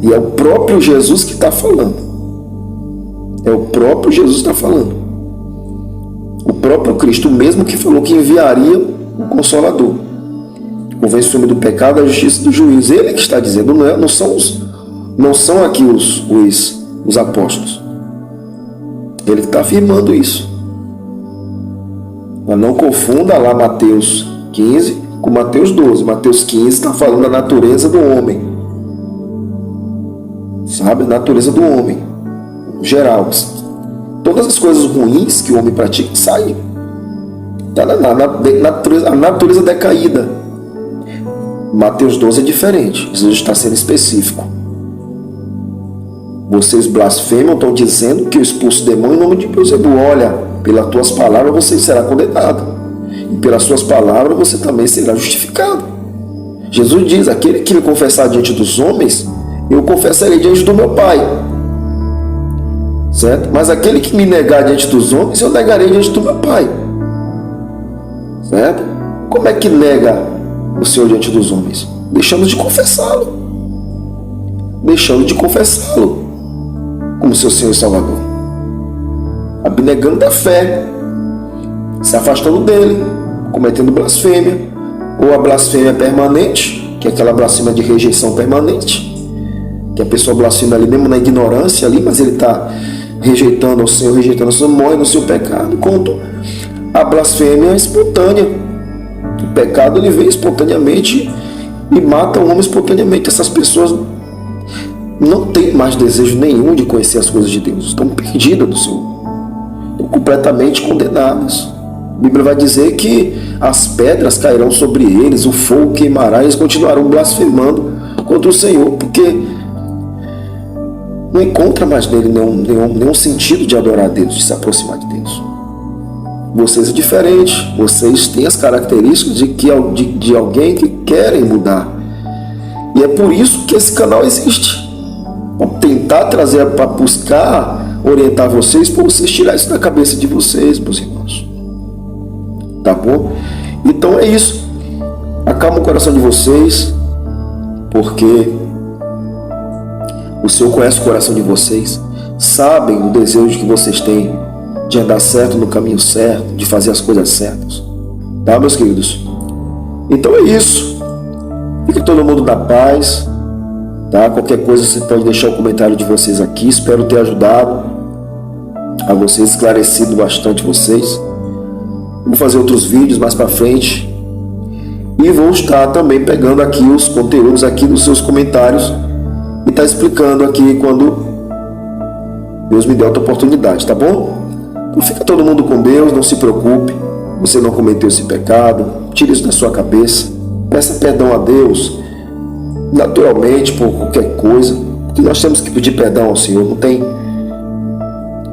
[SPEAKER 3] E é o próprio Jesus que está falando. É o próprio Jesus que está falando. O próprio Cristo mesmo que falou que enviaria o Consolador. Convence-o do pecado, da justiça e do juízo. Ele que está dizendo, não são aqui os apóstolos. Ele que está afirmando isso. Mas não confunda lá Mateus 15 com Mateus 12. Mateus 15 está falando da natureza do homem. Sabe? A natureza do homem. Geral. Todas as coisas ruins que o homem pratica saem. Está na natureza decaída. Mateus 12 é diferente. Jesus está sendo específico. Vocês blasfemam, estão dizendo que eu expulso o demônio em nome de Beelzebul. Olha, pelas tuas palavras você será condenado. E pelas suas palavras você também será justificado. Jesus diz, aquele que me confessar diante dos homens, eu confessarei diante do meu Pai. Certo? Mas aquele que me negar diante dos homens, eu negarei diante do meu Pai. Certo? Como é que nega o Senhor diante dos homens? Deixando de confessá-lo. Deixando de confessá-lo como seu Senhor e Salvador. Abnegando da fé. Se afastando dele. Cometendo blasfêmia. Ou a blasfêmia permanente, que é aquela blasfêmia de rejeição permanente, que a pessoa blasfema ali mesmo na ignorância ali, mas ele está rejeitando o Senhor, rejeitando o Senhor, morre no seu pecado, enquanto a blasfêmia é espontânea. O pecado ele vem espontaneamente e mata o homem espontaneamente. Essas pessoas não têm mais desejo nenhum de conhecer as coisas de Deus, estão perdidas do Senhor, estão completamente condenadas. A Bíblia vai dizer que as pedras cairão sobre eles, o fogo queimará, e eles continuarão blasfemando contra o Senhor, porque não encontra mais nele nenhum sentido de adorar a Deus, de se aproximar de Deus. Vocês é diferente, vocês têm as características de alguém que querem mudar. E é por isso que esse canal existe. Para tentar trazer, para buscar orientar vocês, para vocês tirar isso da cabeça de vocês, meus irmãos. Tá bom? Então é isso. Acalma o coração de vocês, porque o Senhor conhece o coração de vocês, sabem o desejo que vocês têm de andar certo no caminho certo, de fazer as coisas certas. Tá, meus queridos? Então é isso. Fique todo mundo na paz. Tá? Qualquer coisa você pode deixar o comentário de vocês aqui. Espero ter ajudado a vocês, esclarecido bastante vocês. Vou fazer outros vídeos mais para frente. E vou estar também pegando aqui os conteúdos aqui dos seus comentários e tá explicando aqui quando Deus me der outra oportunidade, tá bom? Então fica todo mundo com Deus, não se preocupe, você não cometeu esse pecado, tire isso da sua cabeça, peça perdão a Deus, naturalmente, por qualquer coisa, porque nós temos que pedir perdão ao Senhor, não tem?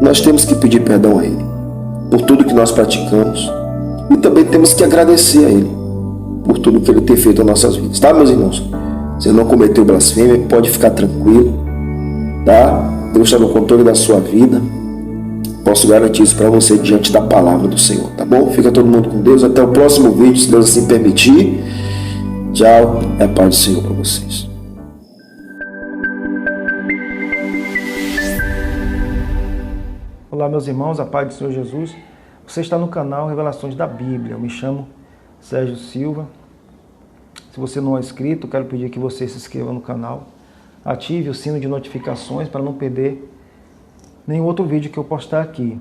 [SPEAKER 3] Nós temos que pedir perdão a Ele, por tudo que nós praticamos, e também temos que agradecer a Ele, por tudo que Ele tem feito nas nossas vidas, tá, meus irmãos? Você não cometeu blasfêmia, pode ficar tranquilo, tá? Deus está no controle da sua vida. Posso garantir isso para você diante da palavra do Senhor, tá bom? Fica todo mundo com Deus. Até o próximo vídeo, se Deus assim permitir. Tchau. É a paz do Senhor para vocês.
[SPEAKER 2] Olá, meus irmãos, a paz do Senhor Jesus. Você está no canal Revelações da Bíblia. Eu me chamo Sérgio Silva. Se você não é inscrito, quero pedir que você se inscreva no canal. Ative o sino de notificações para não perder nenhum outro vídeo que eu postar aqui.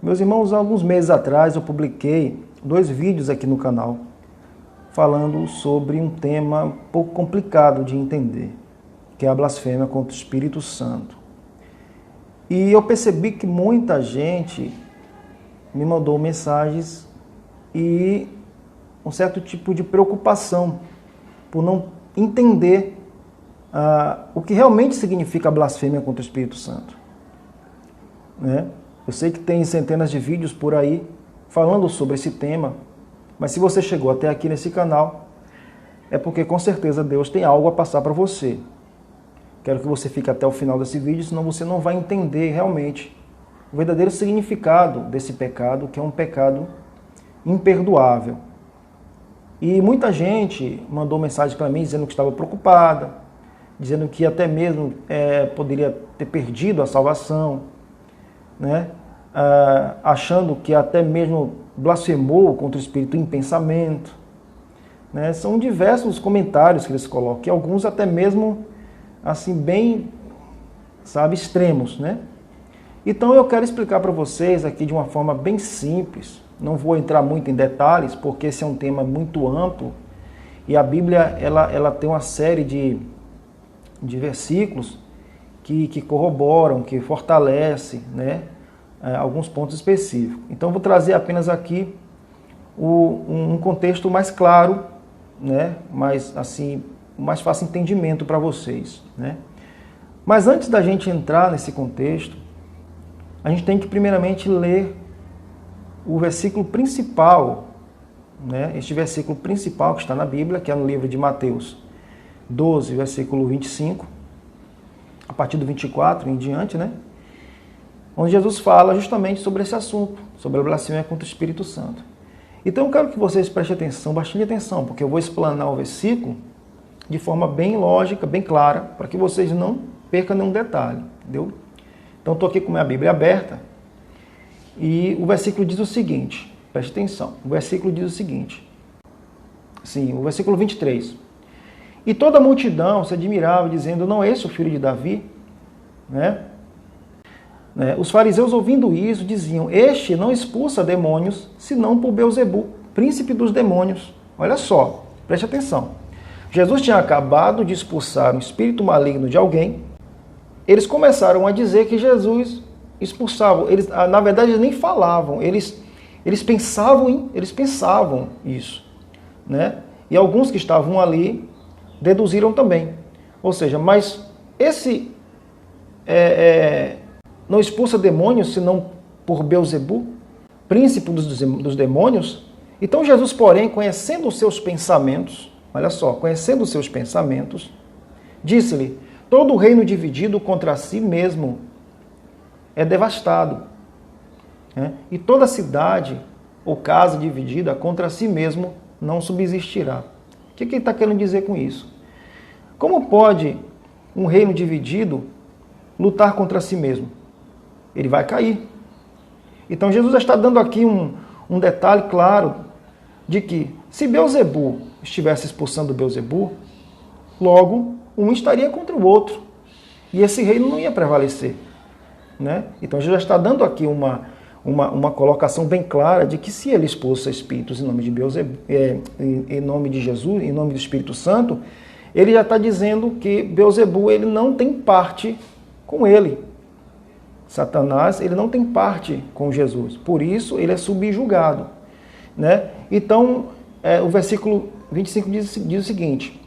[SPEAKER 2] Meus irmãos, há alguns meses atrás eu publiquei 2 vídeos aqui no canal falando sobre um tema um pouco complicado de entender, que é a blasfêmia contra o Espírito Santo. E eu percebi que muita gente me mandou mensagens e um certo tipo de preocupação por não entender o que realmente significa a blasfêmia contra o Espírito Santo. Né? Eu sei que tem centenas de vídeos por aí falando sobre esse tema, mas se você chegou até aqui nesse canal, é porque com certeza Deus tem algo a passar para você. Quero que você fique até o final desse vídeo, senão você não vai entender realmente o verdadeiro significado desse pecado, que é um pecado imperdoável. E muita gente mandou mensagem para mim dizendo que estava preocupada, dizendo que até mesmo poderia ter perdido a salvação, né? Achando que até mesmo blasfemou contra o Espírito em pensamento. Né? São diversos comentários que eles colocam, e alguns até mesmo assim bem, extremos, né? Então eu quero explicar para vocês aqui de uma forma bem simples. Não vou entrar muito em detalhes, porque esse é um tema muito amplo e a Bíblia ela tem uma série de versículos que corroboram, que fortalecem, né, alguns pontos específicos. Então eu vou trazer apenas aqui um contexto mais claro, né, mais fácil entendimento para vocês, né? Mas antes da gente entrar nesse contexto, a gente tem que primeiramente ler o versículo principal, né? Este versículo principal que está na Bíblia, que é no livro de Mateus 12, versículo 25, a partir do 24 em diante, né? Onde Jesus fala justamente sobre esse assunto, sobre a blasfêmia contra o Espírito Santo. Então eu quero que vocês prestem atenção, bastante atenção, porque eu vou explanar o versículo de forma bem lógica, bem clara, para que vocês não percam nenhum detalhe, entendeu? Então estou aqui com a minha Bíblia aberta e o versículo diz o seguinte, preste atenção, o versículo diz o seguinte, sim, o versículo 23, E toda a multidão se admirava, dizendo, não é esse o filho de Davi? Né? Os fariseus, ouvindo isso, diziam, este não expulsa demônios, senão por Beelzebu, príncipe dos demônios. Olha só, preste atenção. Jesus tinha acabado de expulsar um espírito maligno de alguém. Eles começaram a dizer que Jesus expulsava. Eles, na verdade, eles nem falavam. Eles pensavam isso. Né? E alguns que estavam ali deduziram também. Ou seja, mas esse não expulsa demônios, senão por Beelzebu, príncipe dos demônios. Então Jesus, porém, conhecendo os seus pensamentos, olha só, conhecendo os seus pensamentos, disse-lhe, todo reino dividido contra si mesmo é devastado. Né? E toda cidade ou casa dividida contra si mesmo não subsistirá. O que ele está querendo dizer com isso? Como pode um reino dividido lutar contra si mesmo? Ele vai cair. Então Jesus está dando aqui um detalhe claro de que se Beelzebu estivesse expulsando Beelzebu, logo um estaria contra o outro. E esse reino não ia prevalecer. Né? Então Jesus está dando aqui uma colocação bem clara de que se ele expulsa espíritos em nome de Beelzebu, em nome de Jesus, em nome do Espírito Santo, ele já está dizendo que Beelzebu ele não tem parte com ele. Satanás, ele não tem parte com Jesus. Por isso, ele é subjugado. Né? Então, o versículo 25 diz o seguinte,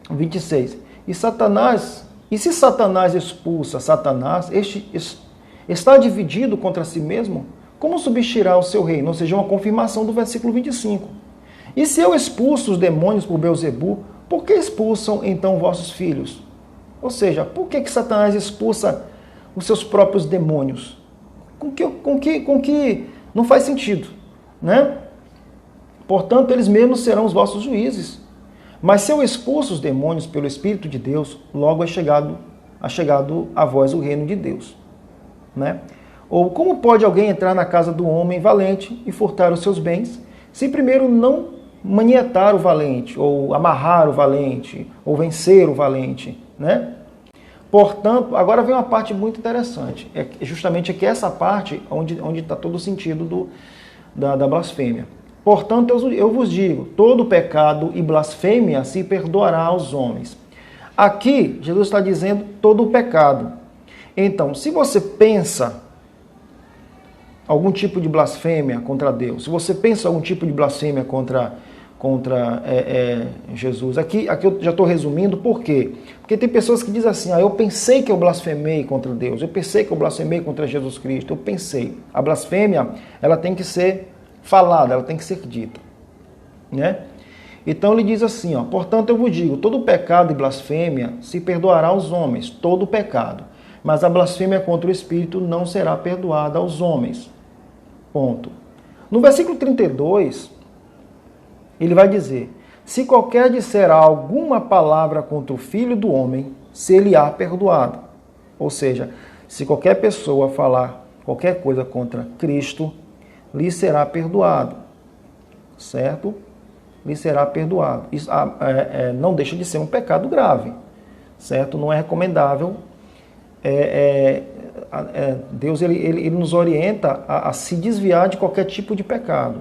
[SPEAKER 2] 26. E se Satanás expulsa Satanás, este está dividido contra si mesmo, como subsistirá o seu reino? Ou seja, uma confirmação do versículo 25. E se eu expulso os demônios por Beelzebu, por que expulsam então vossos filhos? Ou seja, por que Satanás expulsa os seus próprios demônios? Com que não faz sentido, né? Portanto, eles mesmos serão os vossos juízes. Mas se eu expulso os demônios pelo Espírito de Deus, logo é chegado a vós o reino de Deus. Né? Ou como pode alguém entrar na casa do homem valente e furtar os seus bens, se primeiro não manietar o valente, ou amarrar o valente, ou vencer o valente, né? Portanto, agora vem uma parte muito interessante. É justamente aqui essa parte onde está todo o sentido da blasfêmia. Portanto, eu vos digo, todo pecado e blasfêmia se perdoará aos homens. Aqui, Jesus está dizendo todo o pecado. Então, se você pensa algum tipo de blasfêmia contra Deus, se você pensa algum tipo de blasfêmia contra Jesus, aqui eu já estou resumindo, por quê? Porque tem pessoas que dizem assim, eu pensei que eu blasfemei contra Deus, eu pensei que eu blasfemei contra Jesus Cristo, eu pensei. A blasfêmia, ela tem que ser falada, ela tem que ser dita. Né? Então ele diz assim, portanto eu vos digo, todo pecado e blasfêmia se perdoará aos homens, todo pecado, mas a blasfêmia contra o Espírito não será perdoada aos homens. Ponto. No versículo 32, ele vai dizer, se qualquer disser alguma palavra contra o Filho do Homem, se lhe há perdoado. Ou seja, se qualquer pessoa falar qualquer coisa contra Cristo, lhe será perdoado. Certo? Lhe será perdoado. Isso não deixa de ser um pecado grave. Certo? Não é recomendável. Deus ele nos orienta a se desviar de qualquer tipo de pecado.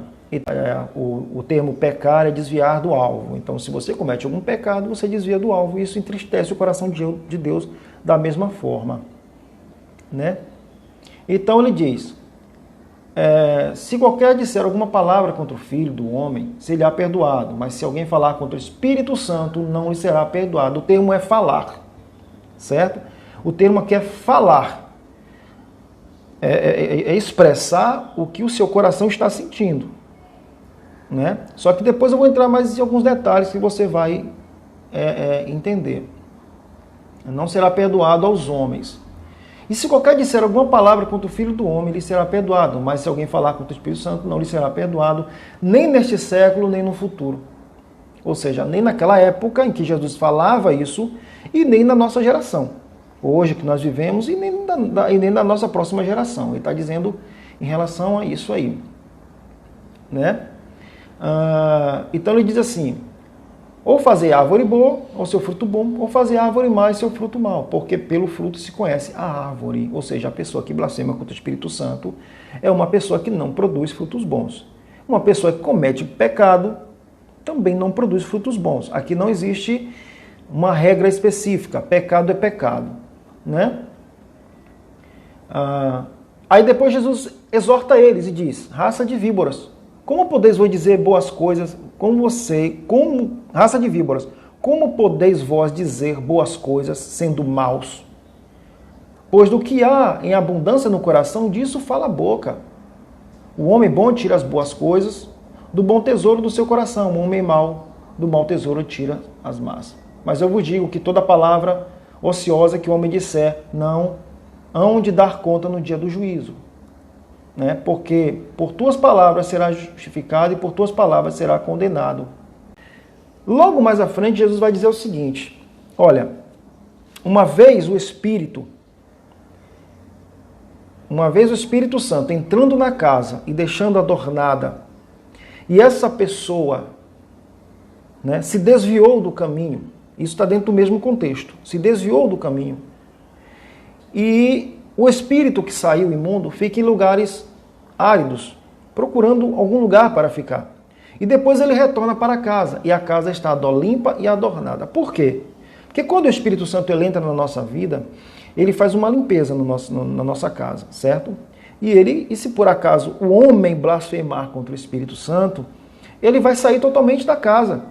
[SPEAKER 2] O termo pecar é desviar do alvo. Então, se você comete algum pecado, você desvia do alvo. Isso entristece o coração de Deus da mesma forma. Né? Então, ele diz, se qualquer disser alguma palavra contra o Filho do Homem, se lhe há perdoado. Mas se alguém falar contra o Espírito Santo, não lhe será perdoado. O termo é falar. Certo? O termo aqui é falar. É expressar o que o seu coração está sentindo. Né? Só que depois eu vou entrar mais em alguns detalhes que você vai entender. Não será perdoado aos homens. E se qualquer disser alguma palavra contra o Filho do Homem, lhe será perdoado. Mas se alguém falar contra o Espírito Santo, não lhe será perdoado, nem neste século, nem no futuro. Ou seja, nem naquela época em que Jesus falava isso, e nem na nossa geração. Hoje que nós vivemos, e nem na nossa próxima geração. Ele está dizendo em relação a isso aí. Né? Então ele diz assim, Ou fazer árvore boa, ou seu fruto bom, ou fazer árvore má e seu fruto mau, porque pelo fruto se conhece a árvore. Ou seja, a pessoa que blasfema contra o Espírito Santo é uma pessoa que não produz frutos bons. Uma pessoa que comete pecado também não produz frutos bons. Aqui não existe uma regra específica, pecado é pecado, né? Aí depois Jesus exorta eles e diz: raça de víboras, como podeis vos dizer boas coisas, raça de víboras, como podeis vós dizer boas coisas sendo maus? Pois do que há em abundância no coração, disso fala a boca. O homem bom tira as boas coisas do bom tesouro do seu coração, o homem mau do mau tesouro tira as más. Mas eu vos digo que toda palavra ociosa que o homem disser, não hão de dar conta no dia do juízo. Né? Porque por tuas palavras será justificado e por tuas palavras será condenado. Logo mais à frente, Jesus vai dizer o seguinte: olha, uma vez o Espírito Santo entrando na casa e deixando adornada, e essa pessoa, né, se desviou do caminho, isso está dentro do mesmo contexto, se desviou do caminho, e o espírito que saiu imundo fica em lugares áridos, procurando algum lugar para ficar. E depois ele retorna para casa, e a casa está limpa e adornada. Por quê? Porque quando o Espírito Santo ele entra na nossa vida, ele faz uma limpeza na nossa casa, certo? E se por acaso o homem blasfemar contra o Espírito Santo, ele vai sair totalmente da casa,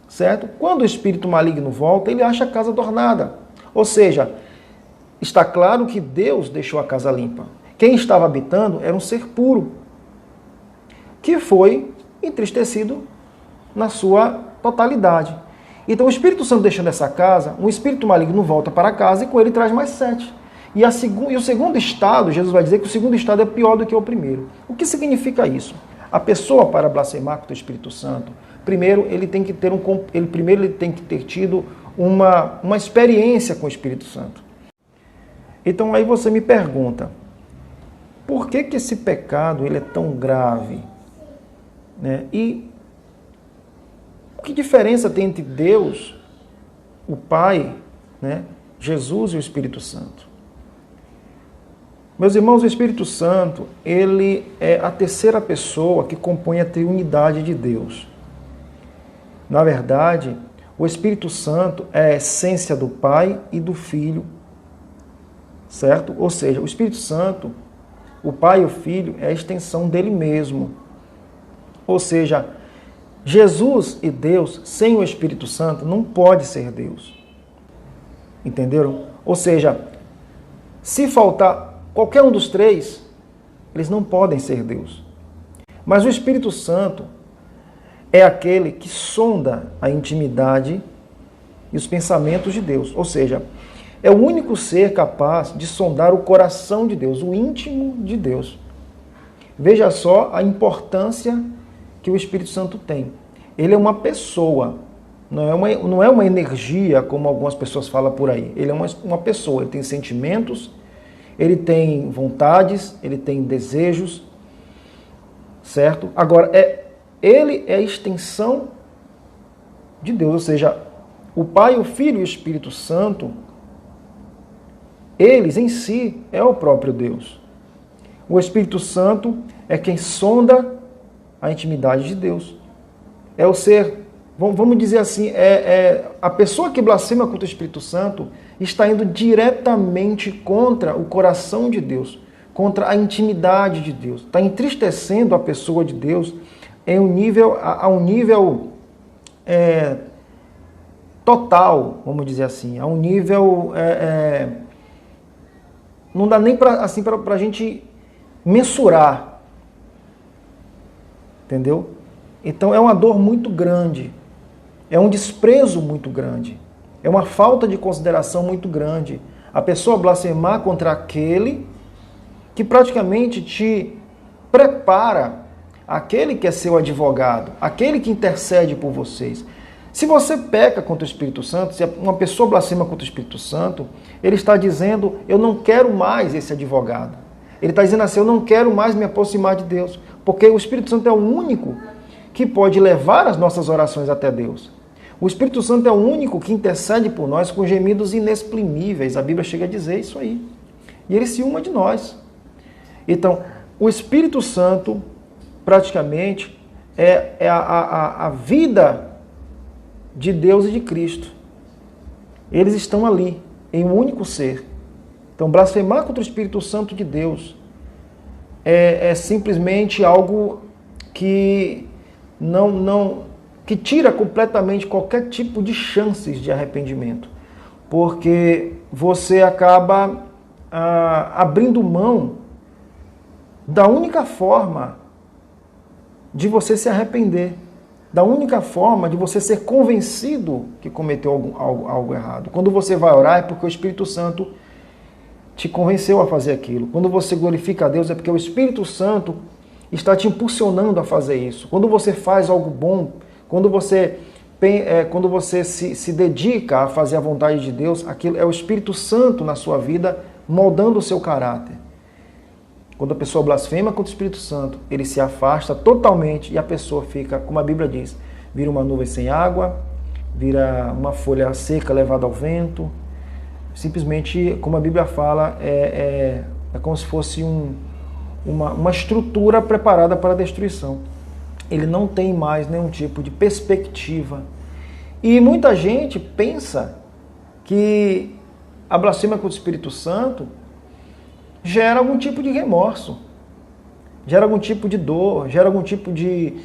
[SPEAKER 2] certo? Quando o espírito maligno volta, ele acha a casa adornada. Ou seja, está claro que Deus deixou a casa limpa. Quem estava habitando era um ser puro, que foi entristecido na sua totalidade. Então o Espírito Santo deixando essa casa, um espírito maligno volta para casa e com ele traz mais 7. E o segundo estado, Jesus vai dizer que o segundo estado é pior do que o primeiro. O que significa isso? A pessoa, para blasfemar contra o Espírito Santo, primeiro ele tem que ter tido uma experiência com o Espírito Santo. Então aí você me pergunta, por que esse pecado ele é tão grave? Né? E que diferença tem entre Deus, o Pai, né, Jesus e o Espírito Santo? Meus irmãos, o Espírito Santo, ele é a terceira pessoa que compõe a triunidade de Deus. Na verdade, o Espírito Santo é a essência do Pai e do Filho, certo? Ou seja, o Espírito Santo, o Pai e o Filho, é a extensão dele mesmo. Ou seja, Jesus e Deus, sem o Espírito Santo, não pode ser Deus. Entenderam? Ou seja, se faltar qualquer um dos três, eles não podem ser Deus. Mas o Espírito Santo é aquele que sonda a intimidade e os pensamentos de Deus. Ou seja, é o único ser capaz de sondar o coração de Deus, o íntimo de Deus. Veja só a importância que o Espírito Santo tem. Ele é uma pessoa, não é uma energia, como algumas pessoas falam por aí. Ele é uma pessoa, ele tem sentimentos, ele tem vontades, ele tem desejos, certo? Agora, ele é a extensão de Deus, ou seja, o Pai, o Filho e o Espírito Santo, eles em si é o próprio Deus. O Espírito Santo é quem sonda a intimidade de Deus. É o ser, vamos dizer assim, a pessoa que blasfema contra o Espírito Santo está indo diretamente contra o coração de Deus, contra a intimidade de Deus. Está entristecendo a pessoa de Deus a um nível total, vamos dizer assim, a um nível... não dá nem para a gente mensurar. Entendeu? Então é uma dor muito grande, é um desprezo muito grande, é uma falta de consideração muito grande. A pessoa blasfemar contra aquele que praticamente te prepara, aquele que é seu advogado, aquele que intercede por vocês. Se você peca contra o Espírito Santo, se uma pessoa blasfema contra o Espírito Santo, ele está dizendo, eu não quero mais esse advogado. Ele está dizendo assim, eu não quero mais me aproximar de Deus, porque o Espírito Santo é o único que pode levar as nossas orações até Deus. O Espírito Santo é o único que intercede por nós com gemidos inexprimíveis. A Bíblia chega a dizer isso aí. E ele se uma de nós. Então, o Espírito Santo, praticamente, é a vida de Deus e de Cristo. Eles estão ali, em um único ser. Então, blasfemar contra o Espírito Santo de Deus é simplesmente algo que que tira completamente qualquer tipo de chances de arrependimento. Porque você acaba abrindo mão da única forma de você se arrepender, da única forma de você ser convencido que cometeu algo errado. Quando você vai orar é porque o Espírito Santo te convenceu a fazer aquilo. Quando você glorifica a Deus é porque o Espírito Santo está te impulsionando a fazer isso. Quando você faz algo bom, quando você se dedica a fazer a vontade de Deus, aquilo é o Espírito Santo na sua vida moldando o seu caráter. Quando a pessoa blasfema contra o Espírito Santo, ele se afasta totalmente e a pessoa fica, como a Bíblia diz, vira uma nuvem sem água, vira uma folha seca levada ao vento. Simplesmente, como a Bíblia fala, é como se fosse uma estrutura preparada para a destruição. Ele não tem mais nenhum tipo de perspectiva. E muita gente pensa que a blasfêmia contra o Espírito Santo gera algum tipo de remorso, gera algum tipo de dor, gera algum tipo de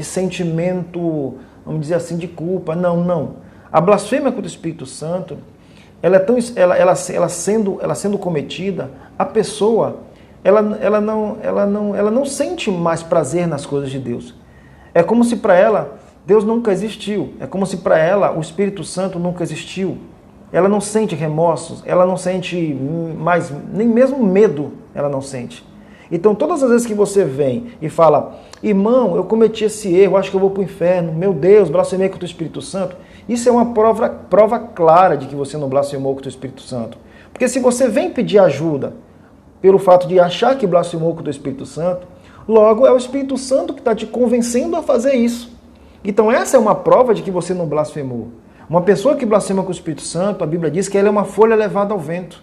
[SPEAKER 2] sentimento, vamos dizer assim, de culpa. Não. A blasfêmia contra o Espírito Santo, ela sendo cometida, a pessoa ela não sente mais prazer nas coisas de Deus. É como se para ela Deus nunca existiu. É como se para ela o Espírito Santo nunca existiu. Ela não sente remorsos, ela não sente mais, nem mesmo medo ela não sente. Então todas as vezes que você vem e fala, irmão, eu cometi esse erro, acho que eu vou para o inferno, meu Deus, blasfemei contra o Espírito Santo, isso é uma prova clara de que você não blasfemou contra o Espírito Santo. Porque se você vem pedir ajuda pelo fato de achar que blasfemou contra o Espírito Santo, logo é o Espírito Santo que está te convencendo a fazer isso. Então essa é uma prova de que você não blasfemou. Uma pessoa que blasfema com o Espírito Santo, a Bíblia diz que ela é uma folha levada ao vento.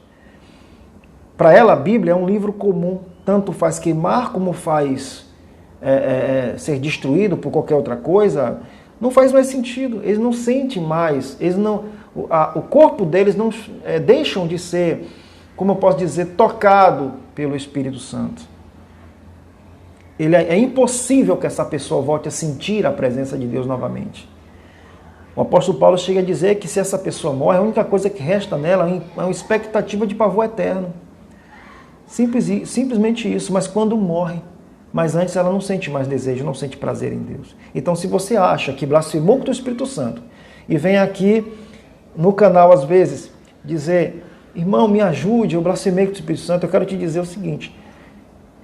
[SPEAKER 2] Para ela, a Bíblia é um livro comum. Tanto faz queimar como faz ser destruído por qualquer outra coisa. Não faz mais sentido. Eles não sentem mais. O corpo deles não deixam de ser, como eu posso dizer, tocado pelo Espírito Santo. É impossível que essa pessoa volte a sentir a presença de Deus novamente. O apóstolo Paulo chega a dizer que se essa pessoa morre, a única coisa que resta nela é uma expectativa de pavor eterno. Simplesmente isso, mas quando morre, mas antes ela não sente mais desejo, não sente prazer em Deus. Então se você acha que blasfemou contra o Espírito Santo e vem aqui no canal às vezes dizer, irmão, me ajude, eu blasfemei contra o Espírito Santo, eu quero te dizer o seguinte,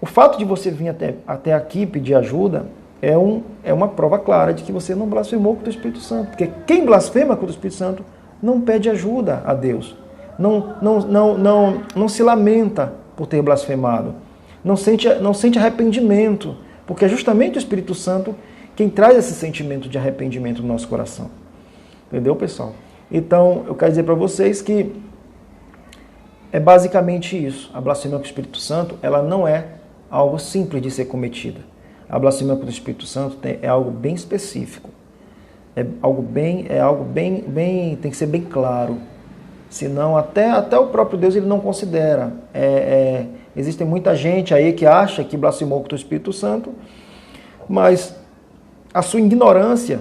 [SPEAKER 2] o fato de você vir até aqui pedir ajuda é uma prova clara de que você não blasfemou contra o Espírito Santo. Porque quem blasfema contra o Espírito Santo não pede ajuda a Deus. Não se lamenta por ter blasfemado. Não sente arrependimento. Porque é justamente o Espírito Santo quem traz esse sentimento de arrependimento no nosso coração. Entendeu, pessoal? Então, eu quero dizer para vocês que é basicamente isso. A blasfêmia contra o Espírito Santo, ela não é algo simples de ser cometida. A blasfêmia contra o Espírito Santo é algo bem específico. É algo bem, tem que ser bem claro. Senão até o próprio Deus ele não considera. Existe muita gente aí que acha que blasfemou contra o Espírito Santo, mas a sua ignorância,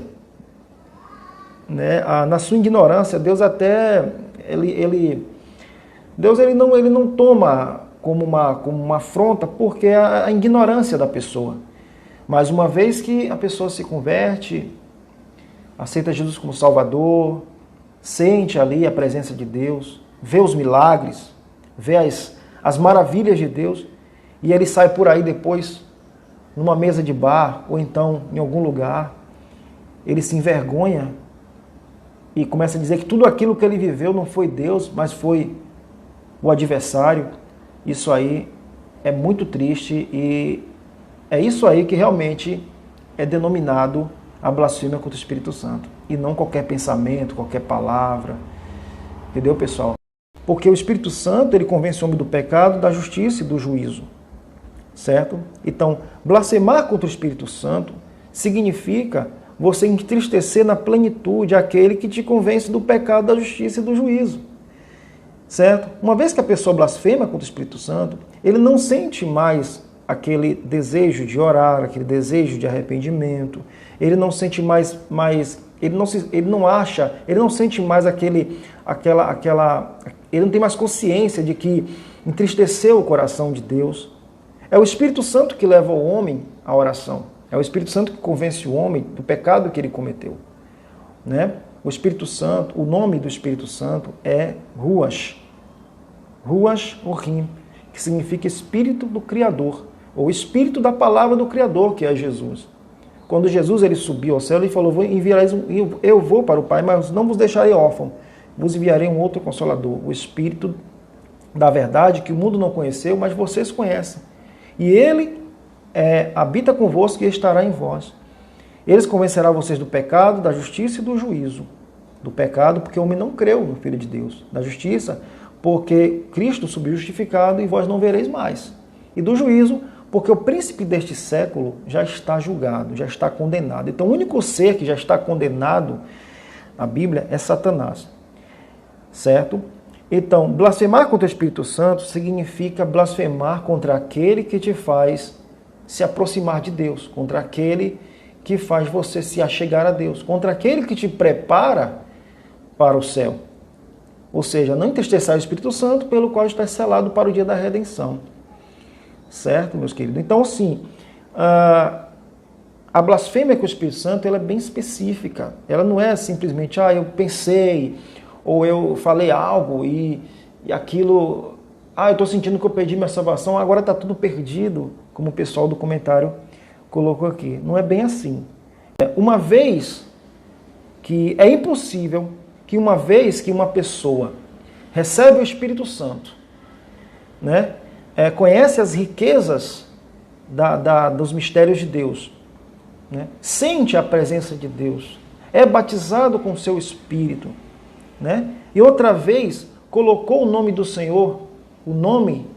[SPEAKER 2] né? Na sua ignorância, Deus até Deus ele não toma como uma afronta, porque é a ignorância da pessoa. Mas uma vez que a pessoa se converte, aceita Jesus como Salvador, sente ali a presença de Deus, vê os milagres, vê as maravilhas de Deus, e ele sai por aí depois, numa mesa de bar, ou então em algum lugar, ele se envergonha e começa a dizer que tudo aquilo que ele viveu não foi Deus, mas foi o adversário. Isso aí é muito triste e é isso aí que realmente é denominado a blasfêmia contra o Espírito Santo. E não qualquer pensamento, qualquer palavra. Entendeu, pessoal? Porque o Espírito Santo, ele convence o homem do pecado, da justiça e do juízo. Certo? Então, blasfemar contra o Espírito Santo significa você entristecer na plenitude aquele que te convence do pecado, da justiça e do juízo. Certo? Uma vez que a pessoa blasfema contra o Espírito Santo, ele não sente mais aquele desejo de orar, aquele desejo de arrependimento, ele não sente mais ele não sente mais ele não tem mais consciência de que entristeceu o coração de Deus. É o Espírito Santo que leva o homem à oração. É o Espírito Santo que convence o homem do pecado que ele cometeu. Né? O Espírito Santo, o nome do Espírito Santo é Ruach. Ruach Elohim, que significa Espírito do Criador, ou Espírito da palavra do Criador, que é Jesus. Quando Jesus ele subiu ao céu, ele falou, eu vou para o Pai, mas não vos deixarei órfão, vos enviarei um outro Consolador, o Espírito da verdade, que o mundo não conheceu, mas vocês conhecem. E ele habita convosco e estará em vós. Eles convencerão vocês do pecado, da justiça e do juízo. Do pecado, porque o homem não creu no Filho de Deus. Da justiça, porque Cristo subiu justificado e vós não vereis mais. E do juízo, porque o príncipe deste século já está julgado, já está condenado. Então, o único ser que já está condenado na Bíblia é Satanás. Certo? Então, blasfemar contra o Espírito Santo significa blasfemar contra aquele que te faz se aproximar de Deus, contra aquele que faz você se achegar a Deus, contra aquele que te prepara para o céu. Ou seja, não entristecer o Espírito Santo, pelo qual está selado para o dia da redenção. Certo, meus queridos? Então, sim, a blasfêmia com o Espírito Santo ela é bem específica. Ela não é simplesmente, eu pensei, ou eu falei algo e aquilo... eu estou sentindo que eu perdi minha salvação, agora está tudo perdido, como o pessoal do comentário colocou aqui. Não é bem assim. Uma vez que é impossível que uma vez que uma pessoa recebe o Espírito Santo, né, conhece as riquezas dos mistérios de Deus, né, sente a presença de Deus, é batizado com o seu Espírito, né, e outra vez colocou o nome do Senhor, o nome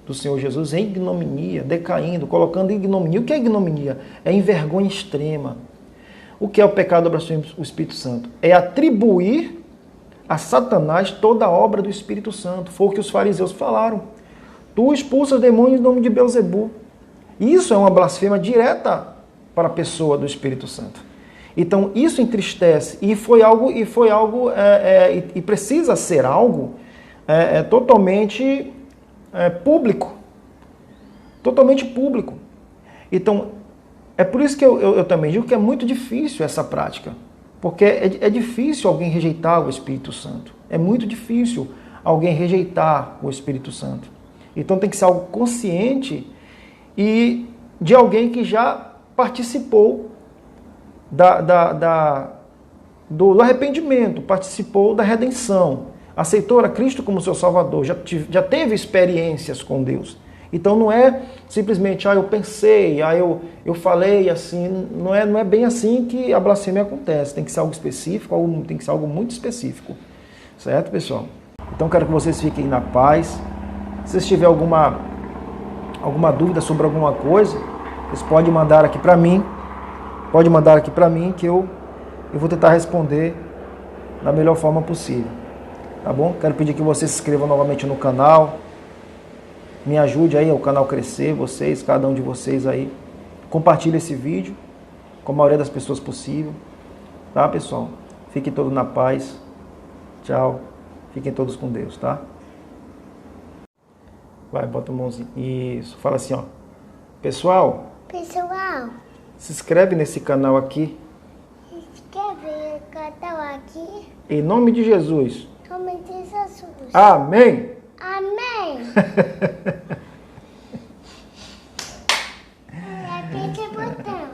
[SPEAKER 2] do Senhor Jesus em ignominia, decaindo, colocando ignominia. O que é ignominia? É em vergonha extrema. O que é o pecado da blasfêmia do Espírito Santo? É atribuir a Satanás toda a obra do Espírito Santo. Foi o que os fariseus falaram. Tu expulsas demônios em nome de Beelzebul. Isso é uma blasfêmia direta para a pessoa do Espírito Santo. Então isso entristece e precisa ser algo totalmente público. Totalmente público. Então, é por isso que eu também digo que é muito difícil essa prática. Porque é difícil alguém rejeitar o Espírito Santo. É muito difícil alguém rejeitar o Espírito Santo. Então tem que ser algo consciente e de alguém que já participou do arrependimento, participou da redenção, aceitou a Cristo como seu Salvador, já teve experiências com Deus. Então não é simplesmente, eu pensei, eu falei assim, não é bem assim que a blasfêmia acontece. Tem que ser algo específico, tem que ser algo muito específico. Certo, pessoal? Então quero que vocês fiquem na paz. Se vocês tiverem alguma dúvida sobre alguma coisa, vocês podem mandar aqui para mim. Pode mandar aqui para mim que eu vou tentar responder da melhor forma possível. Tá bom? Quero pedir que você se inscreva novamente no canal. Me ajude aí ao canal crescer, cada um de vocês aí. Compartilhe esse vídeo com a maioria das pessoas possível. Tá, pessoal? Fiquem todos na paz. Tchau. Fiquem todos com Deus, tá? Vai, bota a mãozinha. Isso. Fala assim, ó. Pessoal, se inscreve nesse canal aqui.
[SPEAKER 4] Se inscreve no canal aqui.
[SPEAKER 2] Em nome de Jesus.
[SPEAKER 4] Em nome de Jesus.
[SPEAKER 2] Amém.
[SPEAKER 4] Amém. E aperte o botão.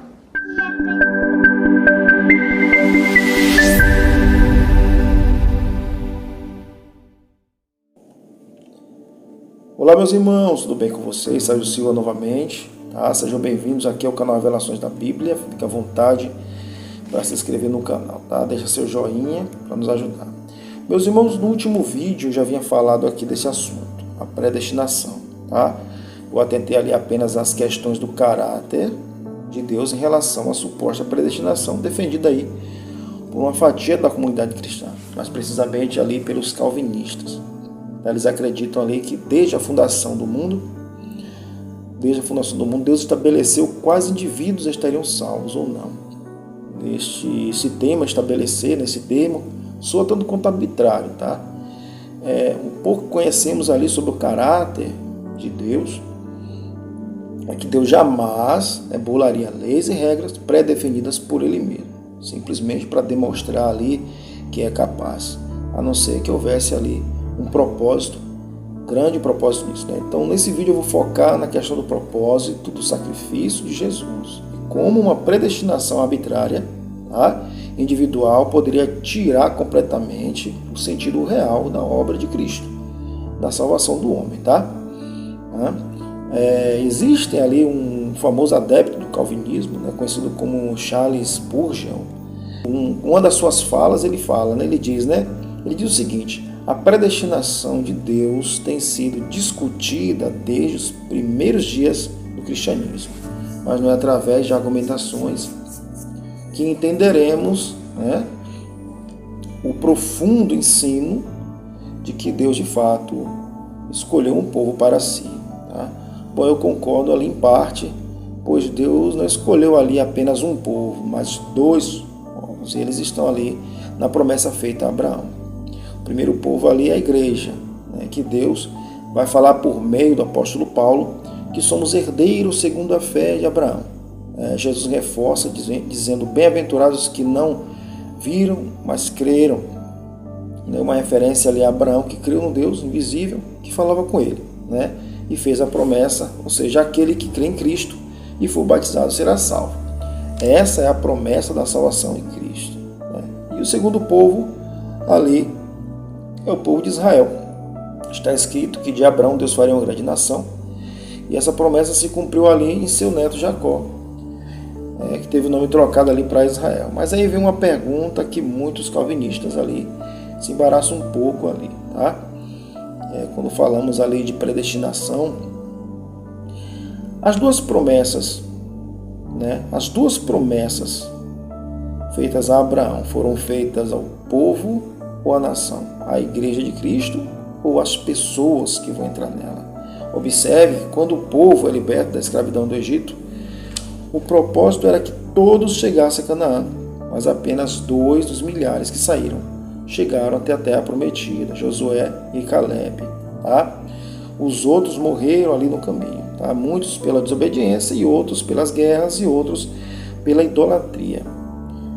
[SPEAKER 3] Olá, meus irmãos, tudo bem com vocês? Sérgio Silva novamente, tá? Sejam bem-vindos aqui ao canal Revelações da Bíblia. Fique à vontade
[SPEAKER 2] para se inscrever no canal, tá? Deixa seu joinha para nos ajudar. Meus irmãos, no último vídeo eu já havia falado aqui desse assunto, a predestinação, tá? Eu atentei ali apenas às questões do caráter de Deus em relação à suposta predestinação defendida aí por uma fatia da comunidade cristã, mais precisamente ali pelos calvinistas. Eles acreditam ali que desde a fundação do mundo, Deus estabeleceu quais indivíduos estariam salvos ou não. Esse tema, estabelecer nesse termo, soa tanto quanto arbitrário, tá? Um pouco que conhecemos ali sobre o caráter de Deus é que Deus jamais bolaria leis e regras pré-definidas por Ele mesmo, simplesmente para demonstrar ali que é capaz, a não ser que houvesse ali um propósito, grande propósito nisso, né? Então, nesse vídeo eu vou focar na questão do propósito do sacrifício de Jesus e como uma predestinação arbitrária, tá, individual poderia tirar completamente o sentido real da obra de Cristo, da salvação do homem, tá? Existe ali um famoso adepto do calvinismo, né, conhecido como Charles Spurgeon. Uma das suas falas ele fala, né, ele diz o seguinte: a predestinação de Deus tem sido discutida desde os primeiros dias do cristianismo, mas não é através de argumentações que entenderemos, né, o profundo ensino de que Deus de fato escolheu um povo para si. Tá? Bom, eu concordo ali em parte, pois Deus não escolheu ali apenas um povo, mas 2 povos. Eles estão ali na promessa feita a Abraão. O primeiro povo ali é a igreja, né, que Deus vai falar por meio do apóstolo Paulo que somos herdeiros segundo a fé de Abraão. Jesus reforça dizendo: bem-aventurados que não viram, mas creram. Uma referência ali a Abraão, que creu no Deus invisível que falava com ele, né? E fez a promessa, ou seja, aquele que crê em Cristo e for batizado será salvo. Essa é a promessa da salvação em Cristo, né? E o segundo povo ali é o povo de Israel. Está escrito que de Abraão Deus faria uma grande nação, e essa promessa se cumpriu ali em seu neto Jacó, que teve o nome trocado ali para Israel. Mas aí vem uma pergunta que muitos calvinistas ali se embaraçam um pouco ali, tá? Quando falamos ali de predestinação, as duas promessas feitas a Abraão foram feitas ao povo ou à nação, à igreja de Cristo ou às pessoas que vão entrar nela. Observe que quando o povo é liberto da escravidão do Egito, o propósito era que todos chegassem a Canaã, mas apenas 2 dos milhares que saíram chegaram até a terra prometida, Josué e Caleb. Tá? Os outros morreram ali no caminho, tá? Muitos pela desobediência e outros pelas guerras e outros pela idolatria.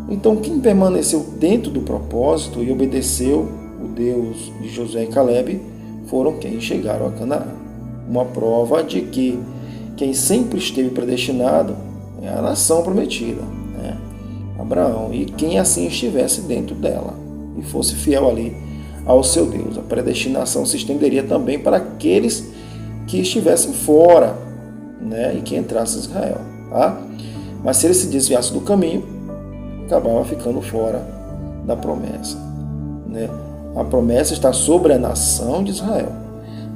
[SPEAKER 2] Então, quem permaneceu dentro do propósito e obedeceu o Deus de Josué e Caleb foram quem chegaram a Canaã. Uma prova de que quem sempre esteve predestinado é a nação prometida, né? Abraão, e quem assim estivesse dentro dela e fosse fiel ali ao seu Deus. A predestinação se estenderia também para aqueles que estivessem fora, né, e que entrassem em Israel. Tá? Mas se ele se desviasse do caminho, acabava ficando fora da promessa, né? A promessa está sobre a nação de Israel.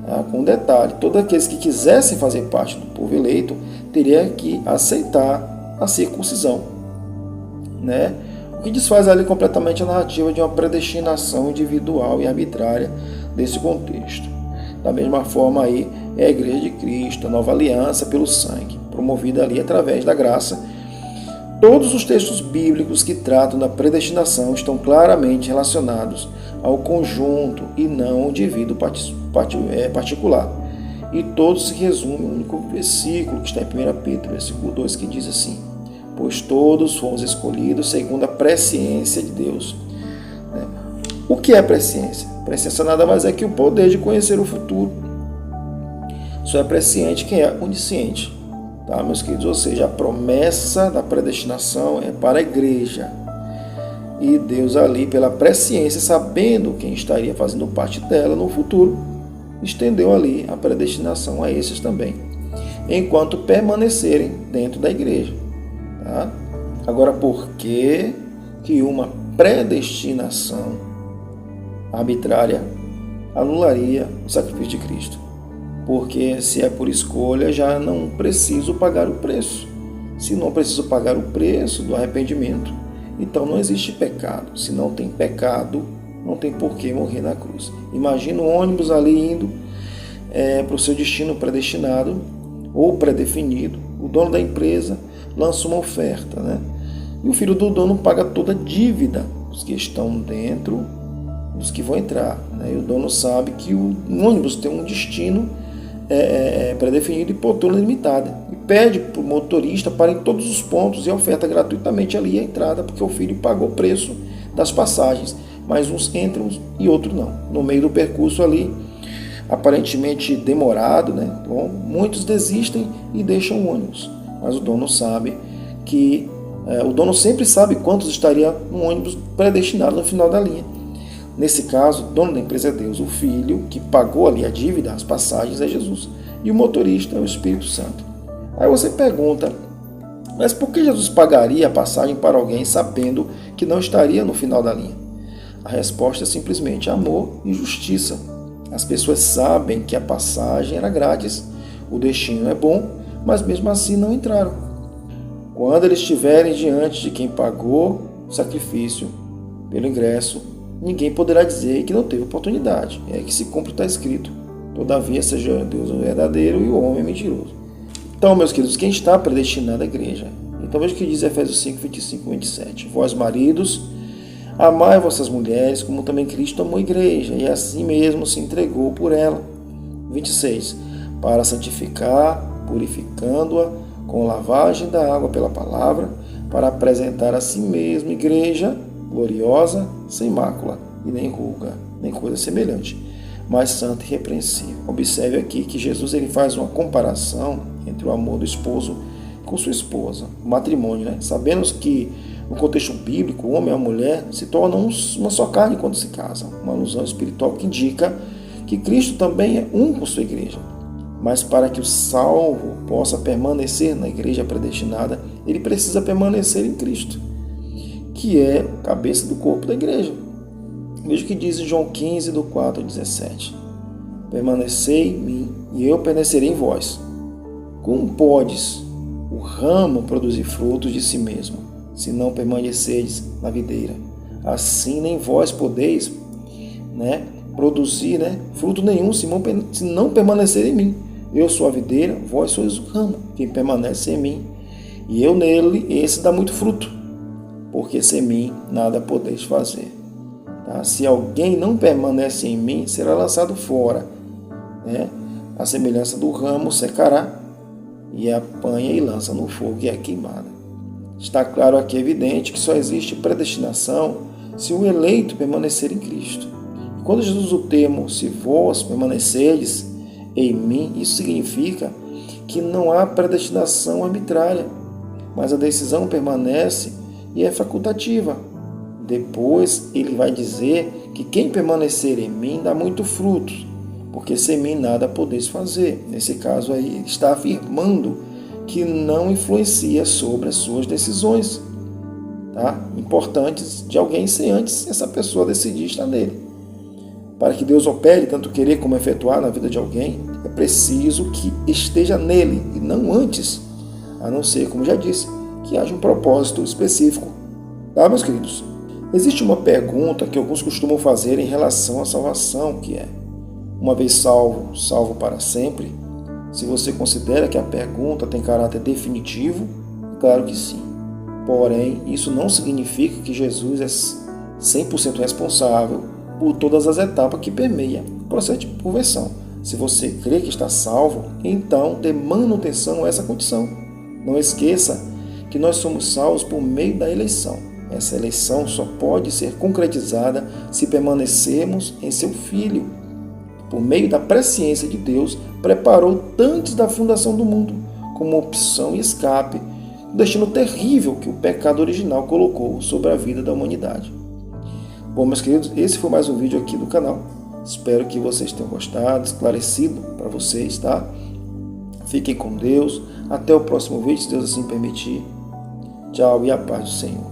[SPEAKER 2] Tá? Com um detalhe: todos aqueles que quisessem fazer parte do povo eleito teriam que aceitar a circuncisão, né? O que desfaz ali completamente a narrativa de uma predestinação individual e arbitrária desse contexto. Da mesma forma aí é a Igreja de Cristo, a nova aliança pelo sangue, promovida ali através da graça. Todos os textos bíblicos que tratam da predestinação estão claramente relacionados ao conjunto e não ao indivíduo particular. E todos se resumem em um único versículo que está em 1 Pedro, versículo 2, que diz assim: pois todos fomos escolhidos segundo a presciência de Deus. O que é presciência? Presciência nada mais é que o poder de conhecer o futuro. Só é presciente quem é onisciente. Tá, meus queridos? Ou seja, a promessa da predestinação é para a igreja. E Deus ali, pela presciência, sabendo quem estaria fazendo parte dela no futuro, estendeu ali a predestinação a esses também, enquanto permanecerem dentro da igreja. Tá? Agora, por que que uma predestinação arbitrária anularia o sacrifício de Cristo. Porque se é por escolha, já não preciso pagar o preço. Se não preciso pagar o preço do arrependimento, então não existe pecado. Se não tem pecado, não tem por que morrer na cruz. Imagina o ônibus ali indo para o seu destino predestinado ou predefinido. O dono da empresa lança uma oferta, né? E o filho do dono paga toda a dívida, os que estão dentro, os que vão entrar, né? E o dono sabe que o ônibus tem um destino predefinido e poltrona limitada. E pede para o motorista para ir em todos os pontos e oferta gratuitamente ali a entrada, porque o filho pagou o preço das passagens. Mas uns entram e outros não. No meio do percurso ali, aparentemente demorado, né? Bom, muitos desistem e deixam o ônibus. Mas o dono sabe que o dono sempre sabe quantos estaria no ônibus predestinado no final da linha. Nesse caso, o dono da empresa é Deus, o filho que pagou ali a dívida, as passagens é Jesus, e o motorista é o Espírito Santo. Aí você pergunta, mas por que Jesus pagaria a passagem para alguém sabendo que não estaria no final da linha? A resposta é simplesmente amor e justiça. As pessoas sabem que a passagem era grátis, o destino é bom, mas mesmo assim não entraram. Quando eles estiverem diante de quem pagou o sacrifício pelo ingresso, ninguém poderá dizer que não teve oportunidade. É que se cumpre o que está escrito. Todavia seja Deus o verdadeiro e o homem mentiroso. Então, meus queridos, quem está predestinado à igreja? Então veja o que diz Efésios 5, 25 e 27. Vós, maridos, amai vossas mulheres, como também Cristo amou a igreja, e assim mesmo se entregou por ela. 26. Para santificar, purificando-a com lavagem da água pela palavra, para apresentar a si mesmo igreja gloriosa, sem mácula, e nem ruga, nem coisa semelhante, mas santa e repreensível. Observe aqui que Jesus ele faz uma comparação entre o amor do esposo com sua esposa, o matrimônio, né? Sabemos que no contexto bíblico, o homem e a mulher se tornam uma só carne quando se casam, uma alusão espiritual que indica que Cristo também é um com sua igreja. Mas para que o salvo possa permanecer na igreja predestinada, ele precisa permanecer em Cristo, que é a cabeça do corpo da igreja. Veja o que diz em João 15, do 4 ao 17. Permanecei em mim, e eu permanecerei em vós. Como podes o ramo produzir frutos de si mesmo, se não permanecerdes na videira? Assim nem vós podeis produzir fruto nenhum, se não permanecer em mim. Eu sou a videira, vós sois o ramo. Quem permanece em mim, e eu nele, esse dá muito fruto, porque sem mim nada podeis fazer. Tá? Se alguém não permanece em mim, será lançado fora. A semelhança do ramo secará, e apanha e lança no fogo e é queimada. Está claro aqui, evidente, que só existe predestinação se o eleito permanecer em Cristo. E quando Jesus usa o termo, se vós permanecerdes em mim, isso significa que não há predestinação arbitrária, mas a decisão permanece e é facultativa. Depois ele vai dizer que quem permanecer em mim dá muito fruto, porque sem mim nada podeis fazer. Nesse caso aí, ele está afirmando que não influencia sobre as suas decisões, tá? Importantes de alguém, sem antes essa pessoa decidir estar nele. Para que Deus opere tanto querer como efetuar na vida de alguém, é preciso que esteja nele e não antes, a não ser, como já disse, que haja um propósito específico. Tá, meus queridos? Existe uma pergunta que alguns costumam fazer em relação à salvação, que é: uma vez salvo, salvo para sempre? Se você considera que a pergunta tem caráter definitivo, claro que sim. Porém, isso não significa que Jesus é 100% responsável por todas as etapas que permeiam o processo de conversão. Se você crê que está salvo, então dê manutenção a essa condição. Não esqueça que nós somos salvos por meio da eleição. Essa eleição só pode ser concretizada se permanecermos em seu Filho. Por meio da presciência de Deus, preparou antes da fundação do mundo, como opção e escape, o destino terrível que o pecado original colocou sobre a vida da humanidade. Bom, meus queridos, esse foi mais um vídeo aqui do canal. Espero que vocês tenham gostado, esclarecido para vocês, tá? Fiquem com Deus. Até o próximo vídeo, se Deus assim permitir. Tchau e a paz do Senhor.